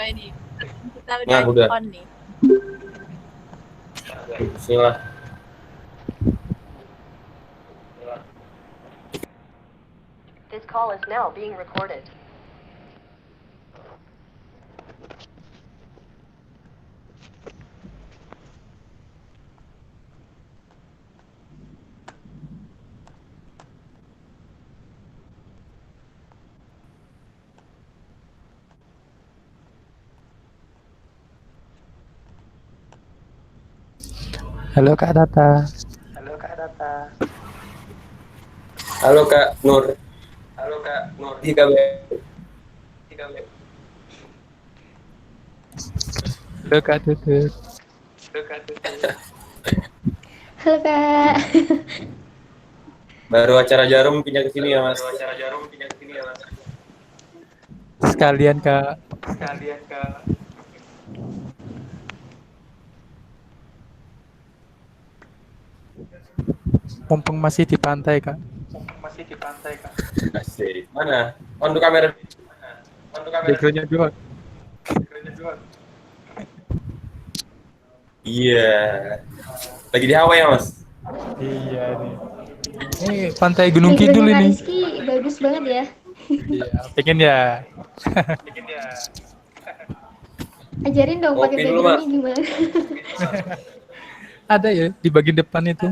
ini. Kita udah Nah, udah. on nih. Bismillah. This call is now being recorded. Halo Kak Tata. Halo Kak Nur. Iya Kak. Halo Kak Tutut. Halo Kak. Baru acara Jarum pindah ke sini ya Mas. Sekalian Kak, mumpung masih di pantai Kak. Asik. Mana? On kamera. Backgroundnya dua. Iya. Lagi di Hawaii ya Mas. Iya nih. Ini pantai Gunung Kidul Backgroundnya Kak ini. Rizky bagus banget ya. Iya, pengen ya. Ajarin dong pakai Kopi dulu Mas. backgroundnya gimana. Ada ya di bagian depan itu.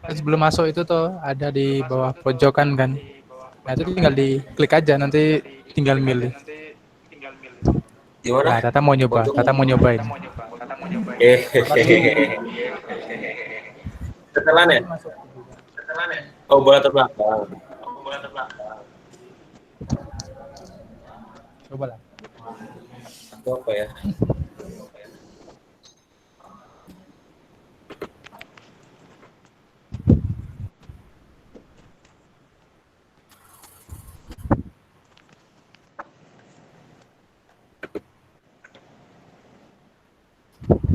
Sebelum masuk itu tuh ada di bawah pojokan kan. Nah itu tinggal diklik aja nanti tinggal milih. Gimana? Nah Tata mau nyoba, Pojok. Tata mau nyobain. Hehehe. Setelan ya? Oh, bola terbelakang. Coba lah. Itu apa ya?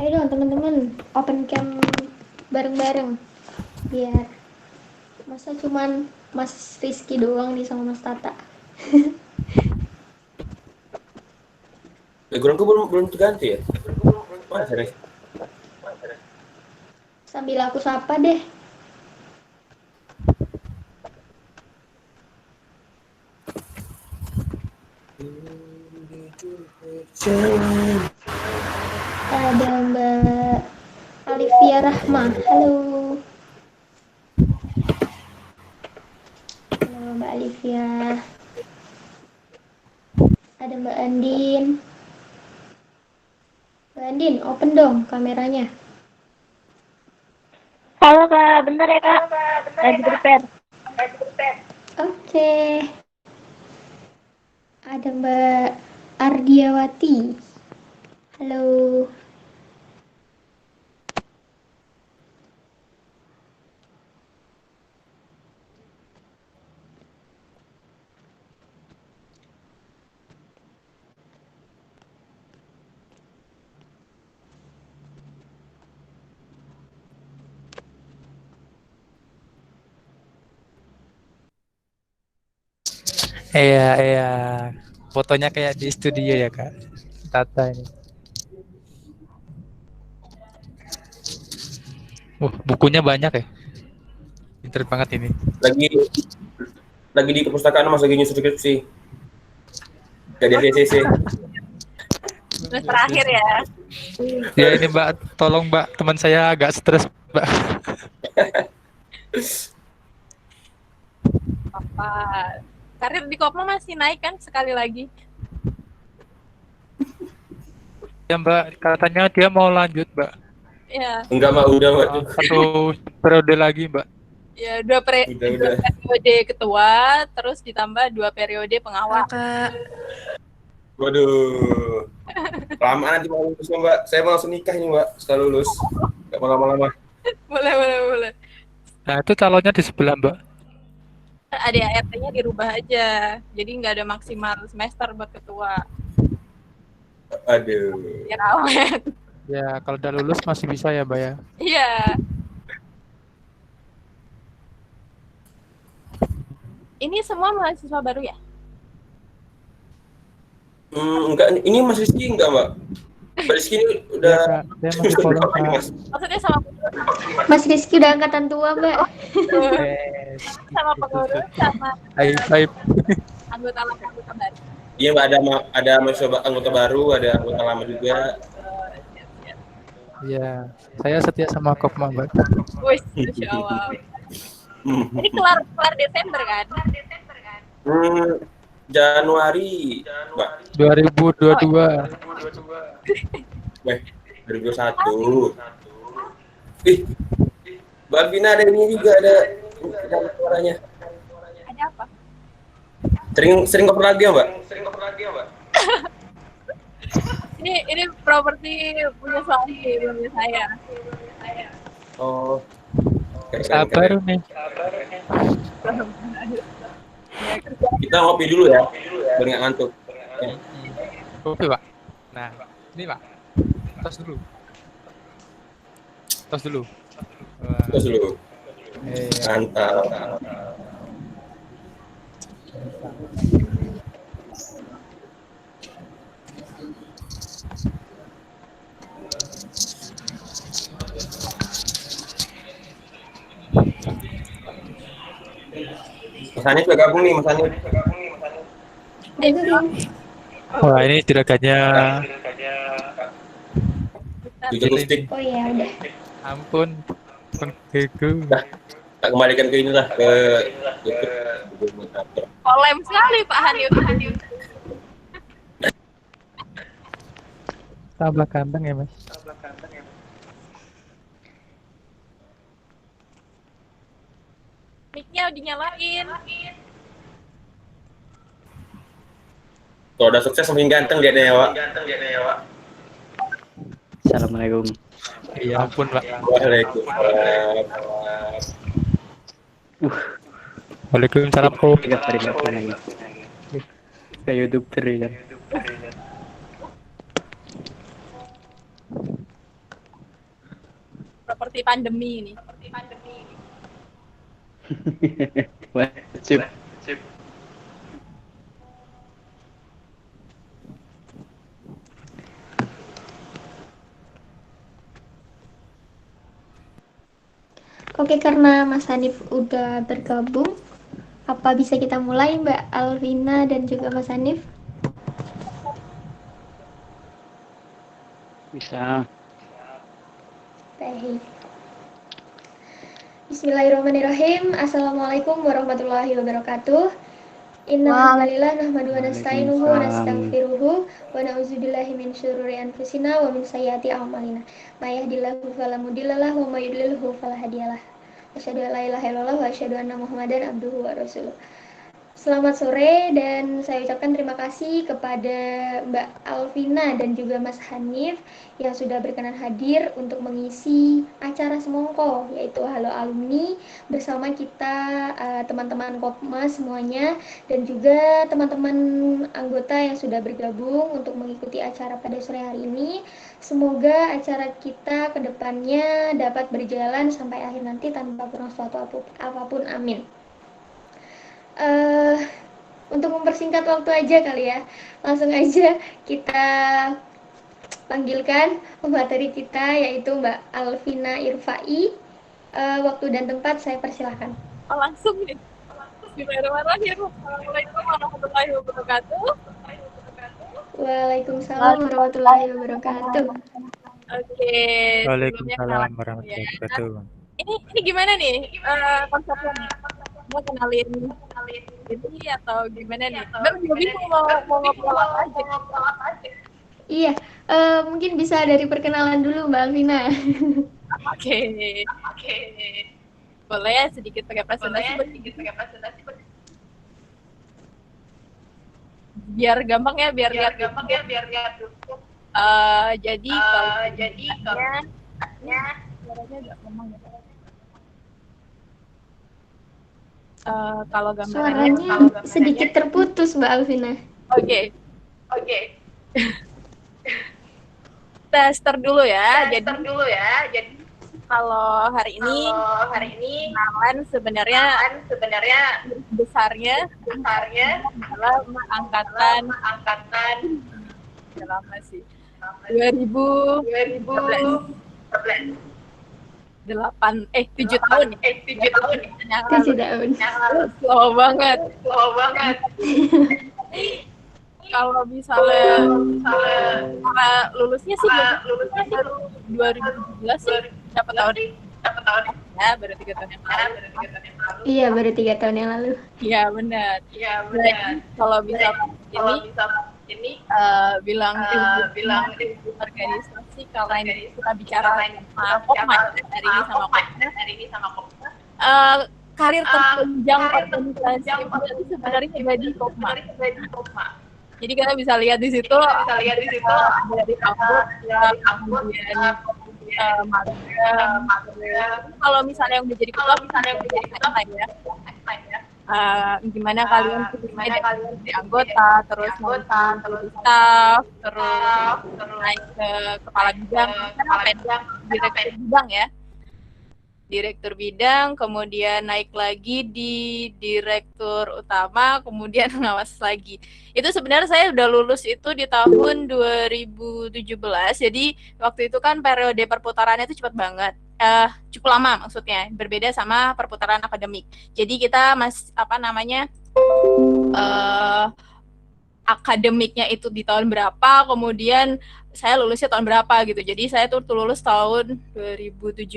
Ayo dong teman-teman, open cam bareng-bareng. Biar masa cuman Mas Rizky doang nih sama Mas Tata. Backgroundku belum terganti ya? Mana sih? Sambil aku sapa deh. Ada Mbak Alivia Rahma. Halo. Halo Mbak Alivia. Ada Mbak Andin. Mbak Andin, open dong kameranya. Halo Kak, bentar ya Kak. Lagi prepare. Oke. Ada Mbak Ardiawati. Halo. Iya, iya. Fotonya kayak di studio ya Kak. Tata ini. Bukunya banyak ya. Pinter banget ini. Lagi di perpustakaan Mas, lagi nyusun skripsi. Gak di ACC. Terus terakhir ya. Ya ini Mbak, tolong Mbak, teman saya agak stres Mbak. Apa? Karir di Kopma masih naik kan sekali lagi? Ya Mbak, katanya dia mau lanjut Mbak. Ya, Enggak Mbak, udah Mbak. Satu periode lagi Mbak. ya Udah. dua periode ketua, terus ditambah 2 periode pengawal. Waduh. Lama nanti mau lulus Mbak. Saya mau langsung nikah nih Mbak, setelah lulus. Gak mau lama-lama. Boleh. Nah itu calonnya di sebelah Mbak. ADART-nya dirubah aja, jadi nggak ada maksimal semester buat ketua. Aduh. Biar awet. Ya kalau udah lulus masih bisa ya Mbak ya. Iya. Ini semua mahasiswa baru ya? Enggak, ini Mas Rizky enggak, Mbak? Mbak Rizky ini Ya, udah Kak. Saya masih follow, Kak. Mas. Maksudnya sama Mas Rizky udah angkatan tua, Mbak. sama pengurus sama Aib. anggota baru. Iya, Mbak, ada mahasiswa anggota baru, ada anggota lama juga. Iya, saya setia sama Kopma, Mbak. Wih, Masya Allah. Ini kelar Desember kan? Januari, Mbak. 2022. 2021. Ih, Mbak Alvina ada ini juga ada suaranya. Ada apa? Sering cover lagi ya, Mbak? Ini properti punya suami, belum punya saya. Oh. Sabar nih. Kita ngopi dulu ya, biar nggak ngantuk. Ya. Oke, Pak. Nah, ini, Pak. Tos dulu. Wah, Terus dulu. iya. Mantap. Mas Hanif juga gabung nih, Mas Hanif. Wah, ini juragannya. Jujur stick. Oh iya, udah. Ampun. Penggegu. Tak kembalikan ke inilah ke YouTube. Kolem sekali Pak Hanif. Tambah kandang ya, Mas. Mic-nya dinyalain. Kalau udah sukses makin ganteng liatnya ya, Wak. Assalamualaikum. Ya ampun, Pak. Waalaikumsalam. Waalaikumsalam, Om. Tiga hari lagi. Kayak YouTuber ya kan. Seperti pandemi ini. Wajib. Oke, karena Mas Hanif udah bergabung, apa bisa kita mulai, Mbak Alvina dan juga Mas Hanif? Bisa. Baik. Bismillahirrahmanirrahim. Assalamualaikum warahmatullahi wabarakatuh. Innalhamdulillah nahmaduhu wa nasta'inuhu wa nastaghfiruhu wa na'udzubillahi min syururi anfusina wa min sayyiati a'malina. May yahdihillahu fala mudhillalah wa may yudlilhu fala hadiyalah. Asyhadu an la ilaha illallah wa asyhadu anna Muhammadan abduhu wa rasuluh. Selamat sore dan saya ucapkan terima kasih kepada Mbak Alvina dan juga Mas Hanif yang sudah berkenan hadir untuk mengisi acara Semongko, yaitu Halo Alumni, bersama kita teman-teman Kopma semuanya dan juga teman-teman anggota yang sudah bergabung untuk mengikuti acara pada sore hari ini. Semoga acara kita ke depannya dapat berjalan sampai akhir nanti tanpa kurang suatu apapun, amin. Untuk mempersingkat waktu aja kali ya, langsung aja kita panggilkan pemateri kita, yaitu Mbak Alvina Irfai. Waktu dan tempat saya persilahkan. Oh, langsung nih. Bismillahirrahmanirrahim. Assalamualaikum warahmatullahi wabarakatuh. Waalaikumsalam warahmatullahi wabarakatuh. Oke. Waalaikumsalam warahmatullahi wabarakatuh. Ini gimana nih konsepnya? Mau kenalin ini atau gimana nih? Baru juga bingung mau ngobrol apa aja. Iya, mungkin bisa dari perkenalan dulu Mbak Alvina. Oke. Boleh ya sedikit pakai presentasi. Biar gampang ya, biar lihat dulu. Jadi kalau suaranya agak lemah ya. Kalau gambarannya sedikit terputus Mbak Alvina. Oke. Tester dulu ya. Jadi kalau hari ini kenalan sebenarnya besarnya adalah angkatan udah lama sih. 2014. 7 tahun. 7 tahun. Slow banget. Kalau misalnya lulusnya sih baru 2017 sih. Berapa tahun? Ya, baru 3 tahun yang lalu. Iya, baru 3 tahun yang lalu. Iya, benar. Nah, kalau bisa ini bilang organisasi karena ini kita bicara sama Kopma hari ini sama Kopma. Karir terpanjang organisasi itu sebenarnya jadi Kopma. Jadi kita bisa lihat di situ dari kampus, kemudian magang. Kalau misalnya yang udah jadi ketua ya. Gimana kalian jadi anggota, terus staff, terus naik ke kepala bidang, direktur bidang, kemudian naik lagi di direktur utama, kemudian ngawas lagi. Itu sebenarnya saya udah lulus itu di tahun 2017, jadi waktu itu kan periode perputarannya itu cepat banget. Cukup lama maksudnya, berbeda sama perputaran akademik. Jadi kita akademiknya itu di tahun berapa, kemudian saya lulusnya tahun berapa gitu. Jadi saya tuh lulus tahun 2017.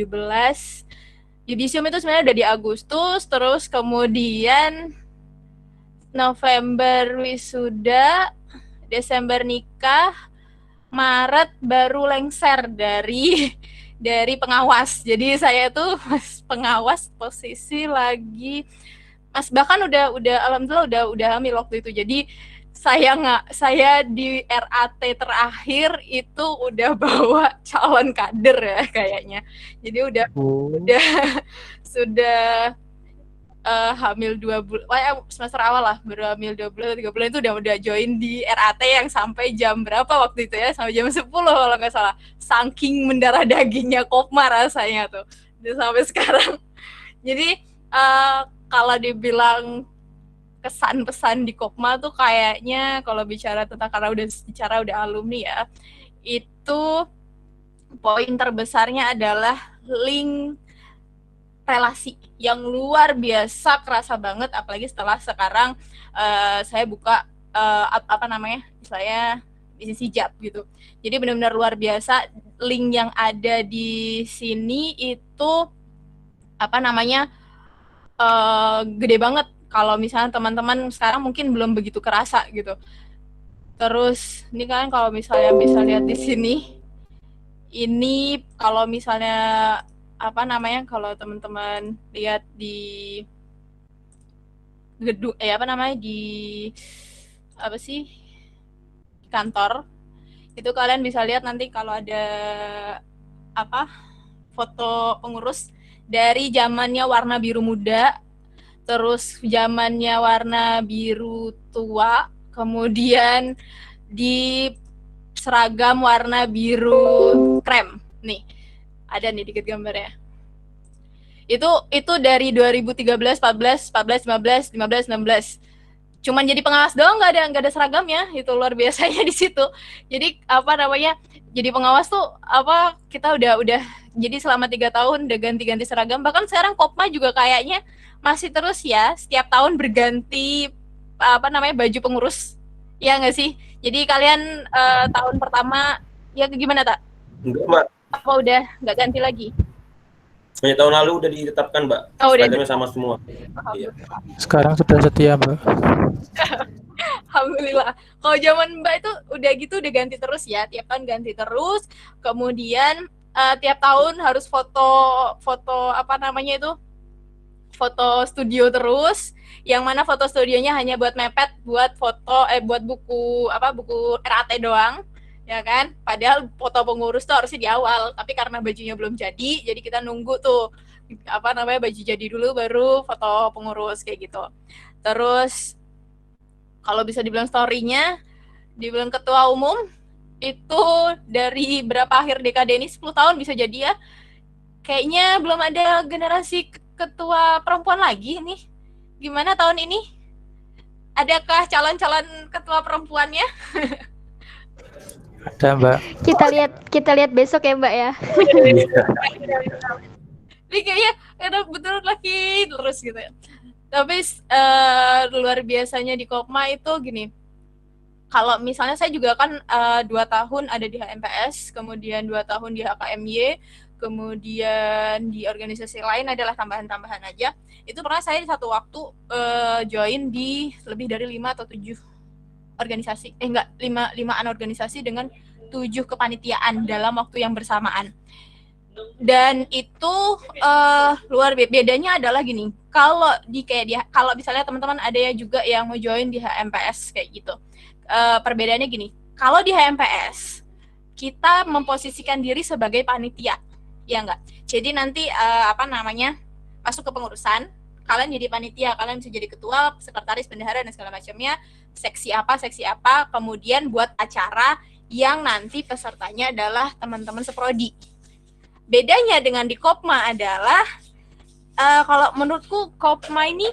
Yudisium itu sebenarnya udah di Agustus, terus kemudian November wisuda, Desember nikah, Maret baru lengser dari pengawas. Jadi saya tuh pengawas posisi lagi bahkan udah alhamdulillah udah hamil waktu itu. Jadi saya di RAT terakhir itu udah bawa calon kader ya kayaknya. Jadi sudah hamil 2 bulan, semester awal lah, baru hamil 2 bulan 3 bulan itu udah join di RAT yang sampai jam berapa waktu itu ya, sampai jam 10 kalau nggak salah. Saking mendarah dagingnya Kopma rasanya tuh, udah sampai sekarang. Jadi kalau dibilang kesan pesan di Kopma tuh kayaknya kalau bicara tentang karena udah alumni ya, itu poin terbesarnya adalah link relasi yang luar biasa, kerasa banget apalagi setelah sekarang saya buka saya bisnis hijab gitu. Jadi benar-benar luar biasa link yang ada di sini itu gede banget. Kalau misalnya teman-teman sekarang mungkin belum begitu kerasa gitu. Terus ini kan kalau misalnya bisa lihat di sini, ini kalau misalnya kalau teman-teman lihat di gedung di kantor itu, kalian bisa lihat nanti kalau ada foto pengurus dari zamannya warna biru muda, terus zamannya warna biru tua, kemudian di seragam warna biru krem. Nih, ada nih dikit gambarnya. Itu dari 2013, 14, 15, 16. Cuman jadi pengawas doang, nggak ada seragamnya. Itu luar biasanya di situ. Jadi jadi pengawas tuh kita udah jadi selama 3 tahun udah ganti-ganti seragam. Bahkan sekarang Kopma juga kayaknya masih terus ya, setiap tahun berganti baju pengurus. Ya nggak sih? Jadi kalian tahun pertama ya gimana, Tak? Enggak, Mbak. Apa udah nggak ganti lagi? Sebenarnya tahun lalu udah ditetapkan, Mbak. Seragamnya sama semua. Iya. Sekarang sudah setia, Mbak. Alhamdulillah. Kalau zaman Mbak itu udah gitu udah ganti terus ya, tiap tahun ganti terus. Kemudian tiap tahun harus foto foto studio terus. Yang mana foto studionya hanya buat mepet, buat foto buat buku RAT doang. Ya kan, padahal foto pengurus tuh harusnya di awal, tapi karena bajunya belum jadi kita nunggu tuh baju jadi dulu baru foto pengurus kayak gitu. Terus kalau bisa dibilang story-nya, dibilang ketua umum itu dari berapa akhir dekade ini, 10 tahun bisa jadi ya, kayaknya belum ada generasi ketua perempuan lagi nih. Gimana tahun ini? Adakah calon-calon ketua perempuannya? Ada Mbak. Kita lihat besok ya Mbak ya. Iya. Ini kayaknya karena betul laki terus gitu ya. Tapi luar biasanya di Kopma itu gini. Kalau misalnya saya juga kan 2 tahun ada di HMPS, kemudian 2 tahun di HKMY, kemudian di organisasi lain adalah tambahan-tambahan aja. Itu pernah saya di satu waktu join di lebih dari 5 atau 7 organisasi. Enggak, 5-an organisasi dengan 7 kepanitiaan dalam waktu yang bersamaan. Dan itu luar bedanya adalah gini. Kalau kalau misalnya teman-teman ada ya juga yang mau join di HMPS kayak gitu. Perbedaannya gini, kalau di HMPS kita memposisikan diri sebagai panitia, ya enggak. Jadi nanti masuk ke pengurusan, kalian jadi panitia, kalian bisa jadi ketua, sekretaris, bendahara dan segala macamnya, seksi apa, kemudian buat acara yang nanti pesertanya adalah teman-teman seprodi. Bedanya dengan di Kopma adalah kalau menurutku Kopma ini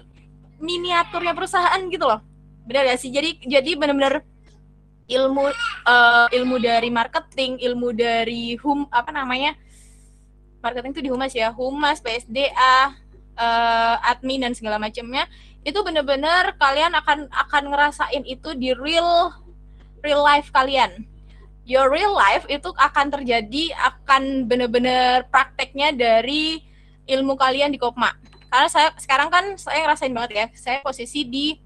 miniaturnya perusahaan gitu loh. Benar gak sih? Jadi benar-benar ilmu dari marketing, ilmu dari marketing itu di humas ya, humas, PSDA, admin dan segala macamnya. Itu benar-benar kalian akan ngerasain itu di real life kalian. Your real life itu akan akan benar-benar prakteknya dari ilmu kalian di Kopma. Karena sekarang kan saya ngerasain banget ya, saya posisi di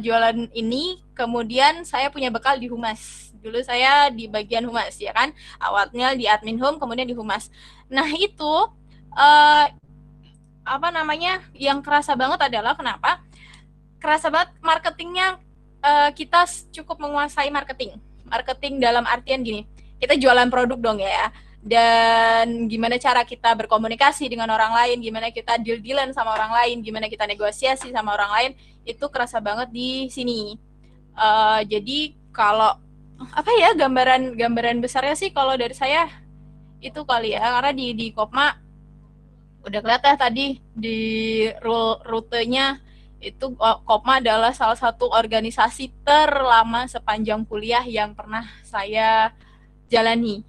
jualan ini, kemudian saya punya bekal di humas. Dulu saya di bagian humas ya kan, awalnya di admin home, kemudian di humas. Nah itu yang kerasa banget adalah kenapa? Kerasa banget marketingnya, kita cukup menguasai marketing dalam artian gini, kita jualan produk dong ya. Dan gimana cara kita berkomunikasi dengan orang lain, gimana kita deal-dealan sama orang lain, gimana kita negosiasi sama orang lain, itu kerasa banget di sini. Jadi kalau gambaran besarnya sih kalau dari saya itu kali ya, karena di Kopma udah kelihatan tadi di rutenya itu Kopma adalah salah satu organisasi terlama sepanjang kuliah yang pernah saya jalani.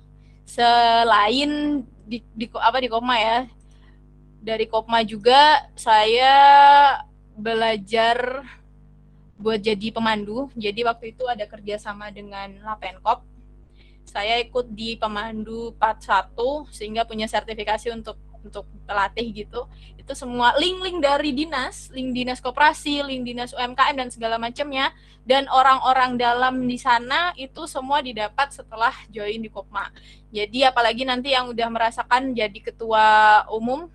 Selain di Kopma ya, dari Kopma juga saya belajar buat jadi pemandu. Jadi waktu itu ada kerjasama dengan Lapenkop. Saya ikut di pemandu part 1 sehingga punya sertifikasi untuk pelatih gitu. Itu semua link dari link dinas koperasi, link dinas UMKM dan segala macamnya. Dan orang-orang dalam di sana itu semua didapat setelah join di Kopma. Jadi apalagi nanti yang udah merasakan jadi ketua umum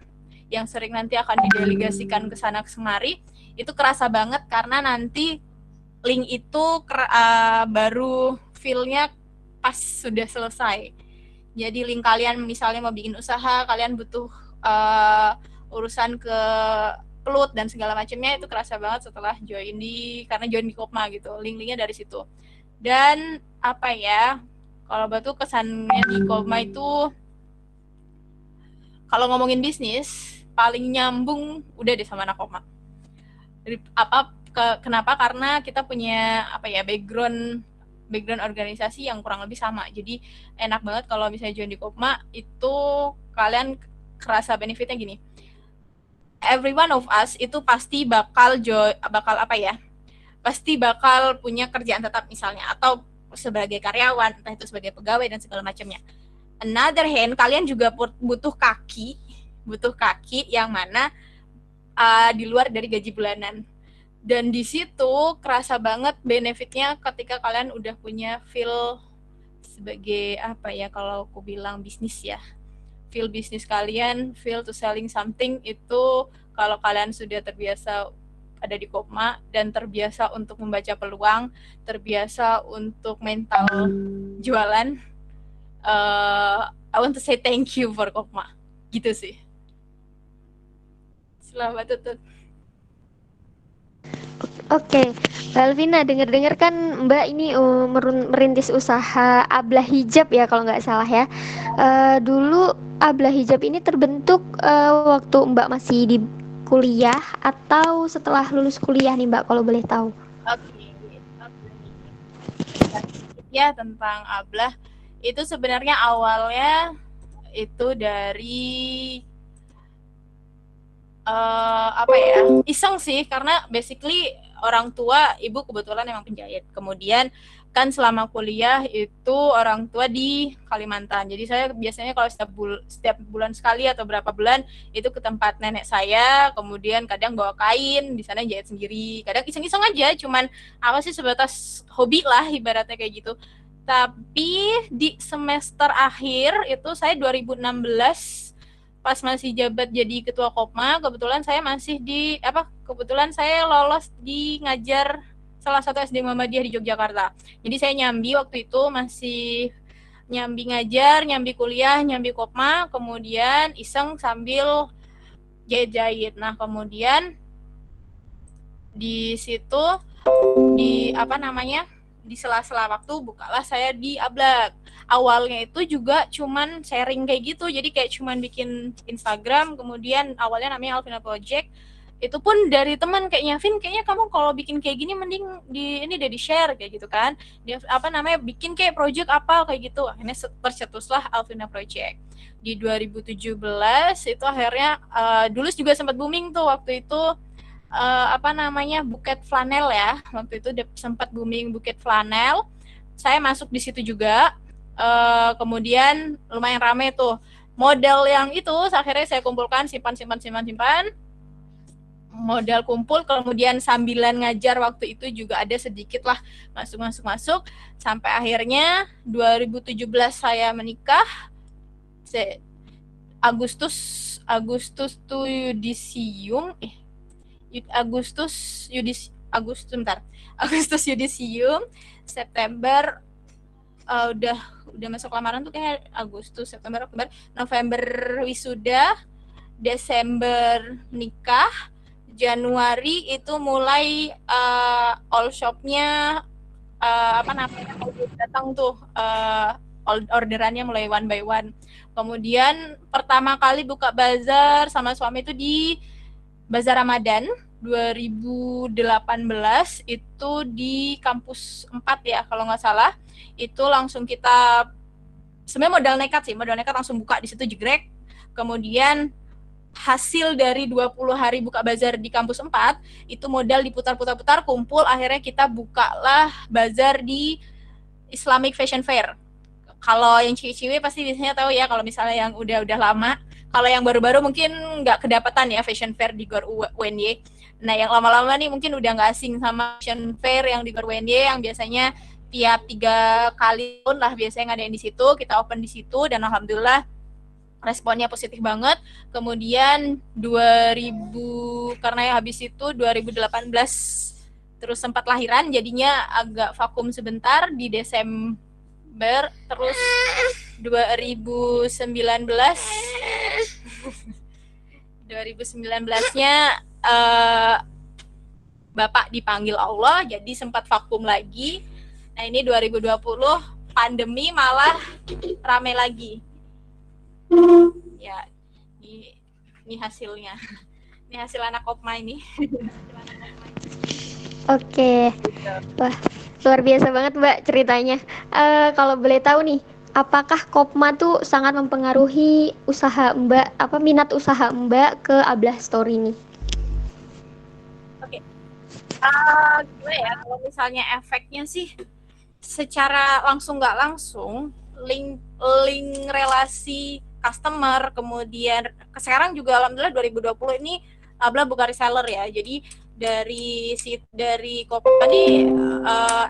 yang sering nanti akan didelegasikan ke sana kemari, itu kerasa banget karena nanti link itu baru feel-nya pas sudah selesai. Jadi link kalian misalnya mau bikin usaha, kalian butuh urusan ke pelut dan segala macamnya, itu kerasa banget setelah karena join di Kopma gitu. Link-linknya dari situ. Dan kalau batu kesannya di Kopma itu kalau ngomongin bisnis paling nyambung udah deh sama anak Kopma. Kenapa? Karena kita punya background organisasi yang kurang lebih sama. Jadi enak banget kalau misalnya join di Kopma itu kalian kerasa benefitnya gini. Every one of us itu pasti pasti bakal punya kerjaan tetap misalnya, atau sebagai karyawan, entah itu sebagai pegawai dan segala macamnya. Another hand, kalian juga butuh kaki yang mana di luar dari gaji bulanan. Dan di situ kerasa banget benefitnya ketika kalian udah punya feel sebagai kalau aku bilang bisnis ya. Feel bisnis kalian, feel to selling something itu kalau kalian sudah terbiasa ada di Kopma dan terbiasa untuk membaca peluang, terbiasa untuk mental jualan, I want to say thank you for Kopma. Gitu sih. Selamat tutup. Oke, Mbak Elvina, dengar-dengar kan Mbak ini merintis usaha Ablah Hijab ya kalau nggak salah ya. Dulu Ablah Hijab ini terbentuk waktu Mbak masih di kuliah atau setelah lulus kuliah nih Mbak, kalau boleh tahu? Oke. ya tentang Ablah. Itu sebenarnya awalnya itu dari iseng sih, karena basically orang tua ibu kebetulan emang penjahit. Kemudian kan selama kuliah itu orang tua di Kalimantan. Jadi saya biasanya kalau setiap bulan sekali atau berapa bulan itu ke tempat nenek saya, kemudian kadang bawa kain, di sana jahit sendiri. Kadang iseng-iseng aja, cuman apa sih, sebatas hobi lah ibaratnya kayak gitu. Tapi di semester akhir itu saya 2016 pas masih jabat jadi ketua Kopma, kebetulan saya lolos di ngajar salah satu SD Muhammadiyah di Yogyakarta. Jadi saya nyambi waktu itu, masih nyambi ngajar, nyambi kuliah, nyambi Kopma, kemudian iseng sambil jahit-jahit. Nah, kemudian di situ di sela-sela waktu bukalah saya di Ablak. Awalnya itu juga cuman sharing kayak gitu, jadi kayak cuman bikin Instagram, kemudian awalnya namanya Alvina Project. Itu pun dari teman, kayaknya Vin, kayaknya kamu kalau bikin kayak gini mending di share kayak gitu kan. Dia bikin kayak project apa kayak gitu. Akhirnya tercetuslah Alvina Project. Di 2017 itu akhirnya dulu juga sempat booming tuh waktu itu buket flanel ya. Waktu itu sempat booming buket flanel. Saya masuk di situ juga. Kemudian lumayan rame tuh. Modal yang itu akhirnya saya kumpulkan, simpan. Modal kumpul, kemudian sambilan ngajar waktu itu juga ada sedikit lah masuk. Sampai akhirnya 2017 Agustus yudisium, September udah masuk lamaran tuh kayak Agustus, September, Oktober, November wisuda, Desember nikah, Januari itu mulai all shopnya datang tuh, orderannya mulai one by one. Kemudian pertama kali buka bazar sama suami itu di Bazar Ramadan 2018, itu di kampus 4 ya kalau nggak salah. Itu langsung kita sebenarnya modal nekat langsung buka di situ, jegrek. Kemudian hasil dari 20 hari buka bazar di kampus 4 itu modal diputar-putar kumpul, akhirnya kita bukalah bazar di Islamic Fashion Fair. Kalau yang ciwi-ciwi pasti biasanya tahu ya, kalau misalnya yang udah lama. Kalau yang baru-baru mungkin nggak kedapatan ya Fashion Fair di Gor UNY. Nah, yang lama-lama nih mungkin udah nggak asing sama Fashion Fair yang di Gor UNY, yang biasanya tiap 3 kali pun lah biasanya ngadain di situ. Kita open di situ dan alhamdulillah responnya positif banget. Kemudian karena ya habis itu 2018 terus sempat lahiran, jadinya agak vakum sebentar di Desember. Terus 2019-nya Bapak dipanggil Allah, jadi sempat vakum lagi. Nah, ini 2020 pandemi malah rame lagi. Ya, ini hasilnya. Ini hasil anak Kopma ini. Oke. Wah, luar biasa banget Mbak ceritanya. Kalau boleh tahu nih, apakah Kopma tuh sangat mempengaruhi usaha Mbak, minat usaha Mbak ke Ablah Store ini? Oke. Gimana ya, kalau misalnya efeknya sih secara langsung nggak langsung, link relasi customer, kemudian sekarang juga alhamdulillah 2020 ini Ablah buka reseller ya. Jadi dari Kopma ini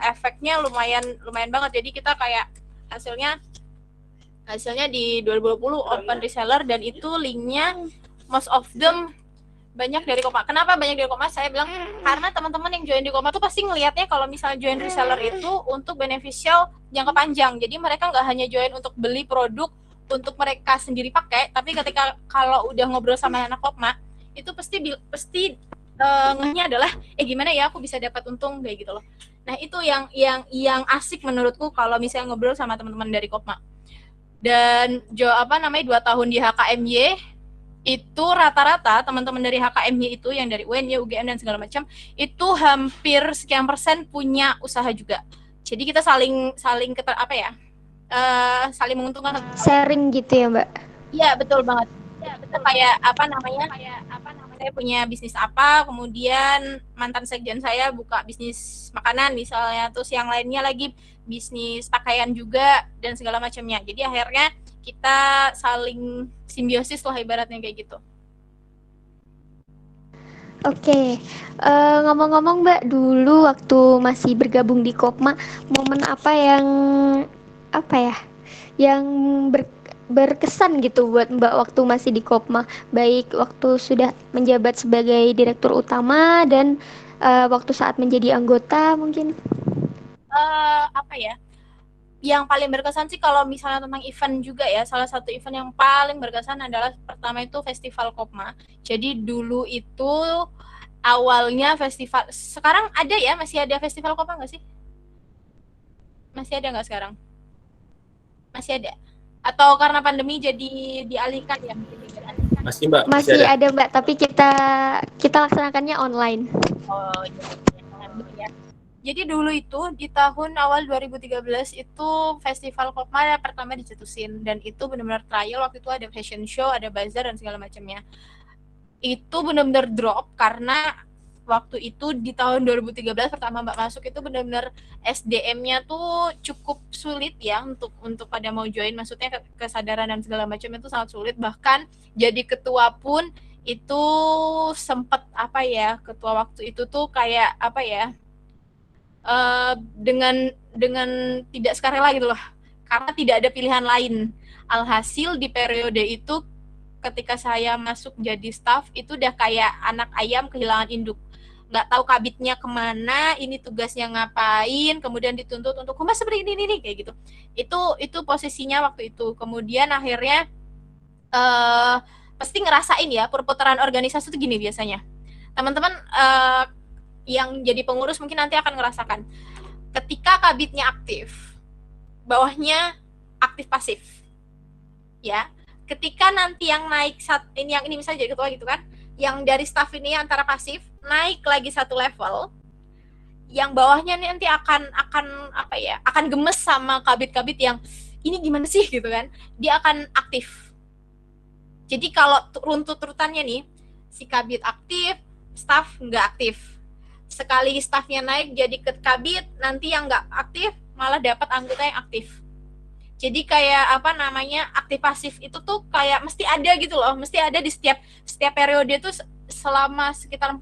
efeknya lumayan banget. Jadi kita kayak hasilnya di 2020 open reseller, dan itu linknya most of them banyak dari Kopma. Kenapa banyak dari Kopma? Saya bilang karena teman-teman yang join di Kopma tuh pasti ngelihatnya kalau misalnya join reseller itu untuk beneficial jangka panjang. Jadi mereka nggak hanya join untuk beli produk untuk mereka sendiri pakai, tapi ketika kalau udah ngobrol sama anak Kopma itu pasti ngehnya adalah gimana ya aku bisa dapat untung kayak gitu loh. Nah, itu yang asik menurutku kalau misalnya ngobrol sama teman-teman dari Kopma. Dan 2 tahun di HKMY itu rata-rata teman-teman dari HKMY itu yang dari UNY, UGM dan segala macam itu hampir sekian persen punya usaha juga. Jadi kita saling saling menguntungkan. Sharing gitu ya, Mbak. Iya, betul banget. Itu kayak saya punya bisnis apa, kemudian mantan sekjen saya buka bisnis makanan misalnya, terus yang lainnya lagi bisnis pakaian juga dan segala macamnya. Jadi akhirnya kita saling simbiosis lah ibaratnya kayak gitu. Oke, ngomong-ngomong Mbak, dulu waktu masih bergabung di Kopma, momen apa yang berkesan gitu buat Mbak waktu masih di Kopma, baik waktu sudah menjabat sebagai direktur utama dan waktu saat menjadi anggota mungkin? Yang paling berkesan sih kalau misalnya tentang event juga ya, salah satu event yang paling berkesan adalah pertama itu Festival Kopma. Jadi dulu itu awalnya festival, sekarang ada ya, masih ada Festival Kopma nggak sih? Masih ada nggak sekarang? Masih ada? Atau karena pandemi jadi dialihkan ya? Masih Mbak, Masih ada Mbak, tapi kita laksanakannya online. Oh iya. Jadi dulu itu di tahun awal 2013 itu Festival Kopma pertama dicetusin, dan itu benar-benar trial. Waktu itu ada fashion show, ada bazar dan segala macamnya. Itu benar-benar drop karena waktu itu di tahun 2013 pertama Mbak masuk itu benar-benar SDM-nya tuh cukup sulit ya untuk pada mau join, maksudnya kesadaran dan segala macam itu sangat sulit. Bahkan jadi ketua pun itu sempat ketua waktu itu tuh kayak dengan tidak sukarela gitu loh, karena tidak ada pilihan lain. Alhasil di periode itu ketika saya masuk jadi staff itu udah kayak anak ayam kehilangan induk, nggak tahu kabitnya kemana, ini tugasnya ngapain, kemudian dituntut untuk humas seperti ini kayak gitu. Itu posisinya waktu itu. Kemudian akhirnya pasti ngerasain ya perputaran organisasi itu gini biasanya. Teman-teman yang jadi pengurus mungkin nanti akan ngerasakan ketika kabitnya aktif, bawahnya aktif pasif, ya. Ketika nanti yang naik yang ini misalnya jadi ketua gitu kan, yang dari staff ini antara pasif naik lagi satu level, yang bawahnya nanti akan gemes sama kabit-kabit yang ini gimana sih gitu kan, dia akan aktif. Jadi kalau runtut-rutannya nih, si kabit aktif, staff nggak aktif. Sekali staffnya naik jadi ke kabit, nanti yang nggak aktif malah dapat anggota yang aktif. Jadi kayak aktif pasif itu tuh kayak mesti ada gitu loh, mesti ada di setiap periode tuh. Selama sekitar 4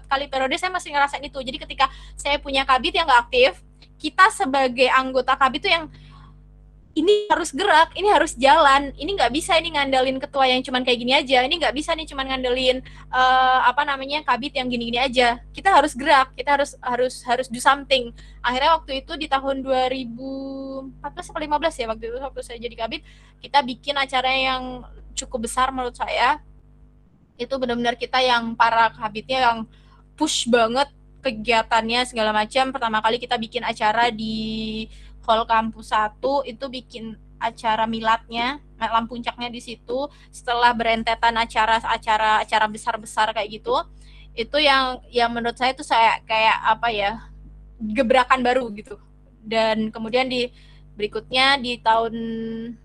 kali periode saya masih ngerasain itu. Jadi ketika saya punya kabit yang nggak aktif, kita sebagai anggota kabit tuh yang ini harus gerak, ini harus jalan, ini nggak bisa ini ngandalin ketua yang cuman kayak gini aja, ini nggak bisa nih cuman ngandelin kabit yang gini-gini aja. Kita harus gerak, kita harus do something. Akhirnya waktu itu di tahun 2014 atau 15 ya, waktu saya jadi kabit, kita bikin acara yang cukup besar menurut saya. Itu benar-benar kita yang para kabitnya yang push banget kegiatannya segala macam. Pertama kali kita bikin acara di Hall Kampus 1, itu bikin acara miladnya, malam puncaknya di situ. Setelah berentetan acara besar-besar kayak gitu, itu yang menurut saya itu kayak gebrakan baru gitu. Dan kemudian di berikutnya di tahun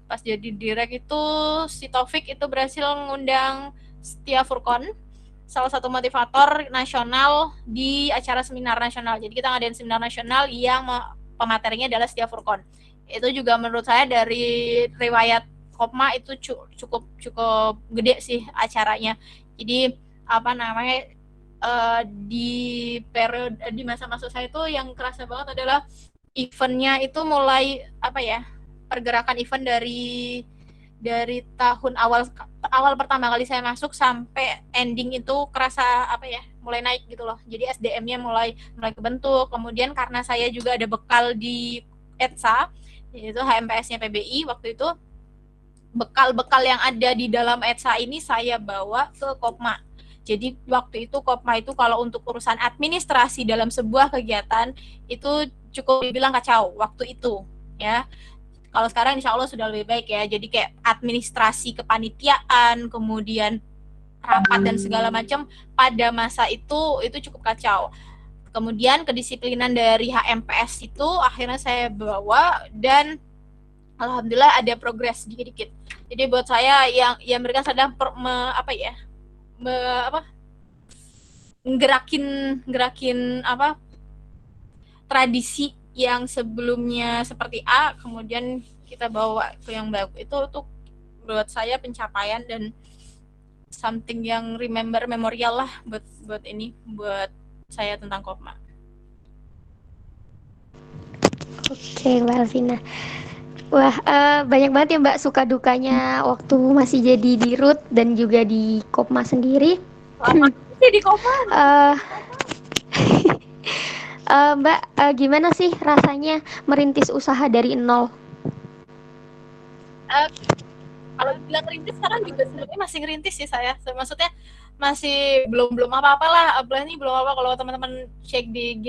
pas jadi direk itu si Taufik itu berhasil ngundang Setia Furkon, salah satu motivator nasional di acara seminar nasional. Jadi kita ngadain seminar nasional yang pematerinya adalah Setia Furkon. Itu juga menurut saya dari riwayat Kopma itu cukup gede sih acaranya. Jadi di masa-masa saya itu yang kerasa banget adalah eventnya itu mulai pergerakan event dari tahun awal pertama kali saya masuk sampai ending itu kerasa mulai naik gitu loh. Jadi SDM-nya mulai kebentuk. Kemudian karena saya juga ada bekal di ETSA, yaitu HMPS-nya PBI waktu itu, bekal-bekal yang ada di dalam ETSA ini saya bawa ke Kopma. Jadi waktu itu Kopma itu kalau untuk urusan administrasi dalam sebuah kegiatan itu cukup dibilang kacau waktu itu ya. Kalau sekarang insya Allah sudah lebih baik ya. Jadi kayak administrasi kepanitiaan, kemudian rapat dan segala macam pada masa itu cukup kacau. Kemudian kedisiplinan dari HMPS itu akhirnya saya bawa dan alhamdulillah ada progres dikit-dikit. Jadi buat saya yang mereka sedang gerakin tradisi yang sebelumnya seperti A, kemudian kita bawa ke yang baru. Itu untuk buat saya pencapaian dan something yang memorial lah buat saya tentang Kopma. Oke, Mbak Alvina. Wah, banyak banget ya Mbak suka dukanya waktu masih jadi di Root dan juga di Kopma sendiri. Di Kopma. Mbak, gimana sih rasanya merintis usaha dari nol? Kalau bilang rintis sekarang juga sebenarnya masih ngerintis sih saya. Maksudnya masih belum apa-apa lah. Ablah ini belum apa. Kalau teman-teman cek di IG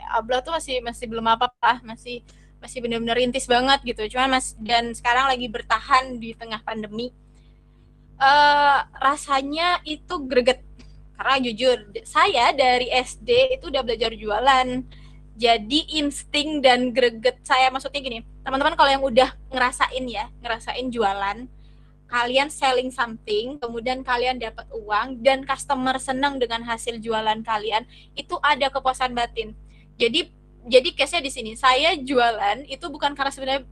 Ablah tuh masih belum apa-apa. Masih benar-benar rintis banget gitu. Cuman dan sekarang lagi bertahan di tengah pandemi. Rasanya itu greget. Karena jujur, saya dari SD itu udah belajar jualan. Jadi insting dan greget saya, maksudnya gini, teman-teman kalau yang udah ngerasain jualan, kalian selling something, kemudian kalian dapat uang dan customer senang dengan hasil jualan kalian, itu ada kepuasan batin. Jadi case-nya di sini, saya jualan itu bukan karena sebenarnya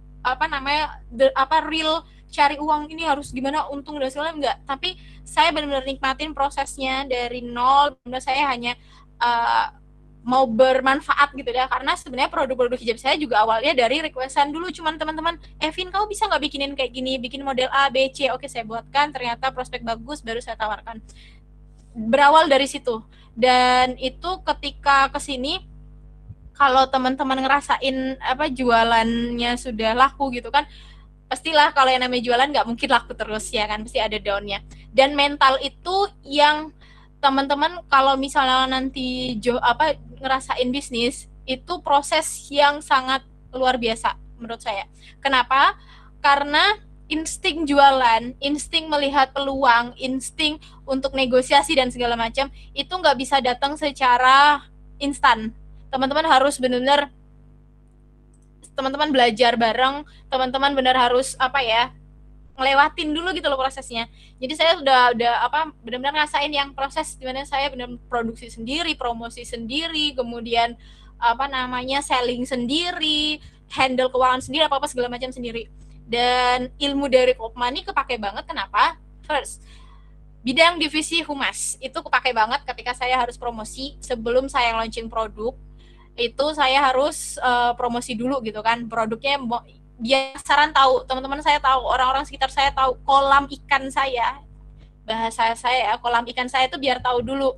real cari uang ini harus gimana untung dan segala enggak, tapi saya benar-benar nikmatin prosesnya dari nol. Benar saya hanya mau bermanfaat gitu ya, karena sebenarnya produk-produk hijab saya juga awalnya dari requestan dulu, cuman teman-teman, Evin kamu bisa nggak bikinin kayak gini, bikin model A, B, C, oke saya buatkan, ternyata prospek bagus, baru saya tawarkan. Berawal dari situ, dan itu ketika kesini, kalau teman-teman ngerasain jualannya sudah laku gitu kan, pastilah kalau yang namanya jualan nggak mungkin laku terus ya kan, pasti ada down-nya. Dan mental itu yang teman-teman kalau misalnya nanti ngerasain bisnis, itu proses yang sangat luar biasa menurut saya. Kenapa? Karena insting jualan, insting melihat peluang, insting untuk negosiasi dan segala macam, itu nggak bisa datang secara instan. Teman-teman harus benar-benar teman-teman belajar bareng, teman-teman benar harus ngelewatin dulu gitu loh prosesnya. Jadi saya udah benar-benar ngerasain yang proses dimana saya benar produksi sendiri, promosi sendiri, kemudian selling sendiri, handle keuangan sendiri, apa segala macam sendiri. Dan ilmu dari Kopma ini kepake banget. Kenapa? First, bidang divisi humas itu kepake banget ketika saya harus promosi. Sebelum saya launching produk, itu saya harus promosi dulu gitu kan, produknya biar saran tahu, teman-teman saya tahu, orang-orang sekitar saya tahu, kolam ikan saya, bahasa saya kolam ikan saya itu biar tahu dulu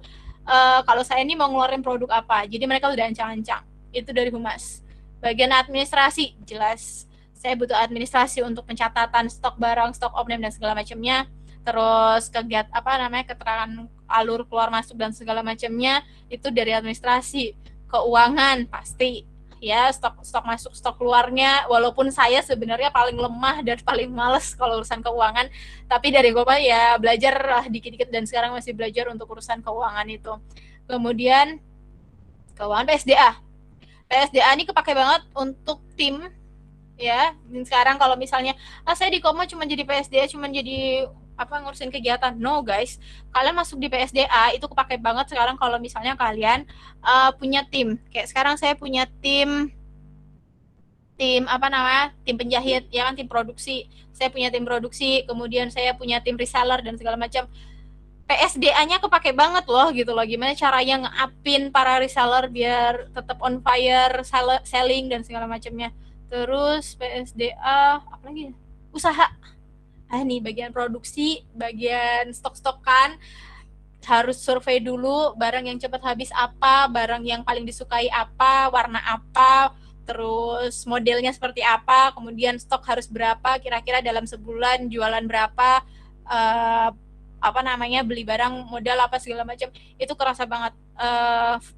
kalau saya ini mau ngeluarin produk apa. Jadi mereka udah ancang-ancang. Itu dari humas. Bagian administrasi, jelas saya butuh administrasi untuk pencatatan stok barang, stok omnem dan segala macamnya. Terus keterangan alur keluar masuk dan segala macamnya itu dari administrasi. Keuangan pasti ya, stok masuk stok keluarnya, walaupun saya sebenarnya paling lemah dan paling males kalau urusan keuangan, tapi dari gue ya belajar lah dikit-dikit dan sekarang masih belajar untuk urusan keuangan itu. Kemudian keuangan PSDA ini kepake banget untuk tim ya. Dan sekarang kalau misalnya saya di Kopma cuma jadi PSDA, cuma jadi ngurusin kegiatan, no guys, kalian masuk di PSDA itu kepake banget sekarang kalau misalnya kalian punya tim. Kayak sekarang saya punya tim penjahit ya kan, tim produksi, saya punya tim produksi, kemudian saya punya tim reseller dan segala macam. PSDA-nya kepake banget loh gitu loh, gimana caranya nge-upin para reseller biar tetap on fire selling dan segala macamnya. Terus PSDA apalagi, usaha. Nih bagian produksi, bagian stok-stokan, harus survei dulu barang yang cepat habis apa, barang yang paling disukai apa, warna apa, terus modelnya seperti apa, kemudian stok harus berapa, kira-kira dalam sebulan jualan berapa, beli barang modal apa segala macam, itu kerasa banget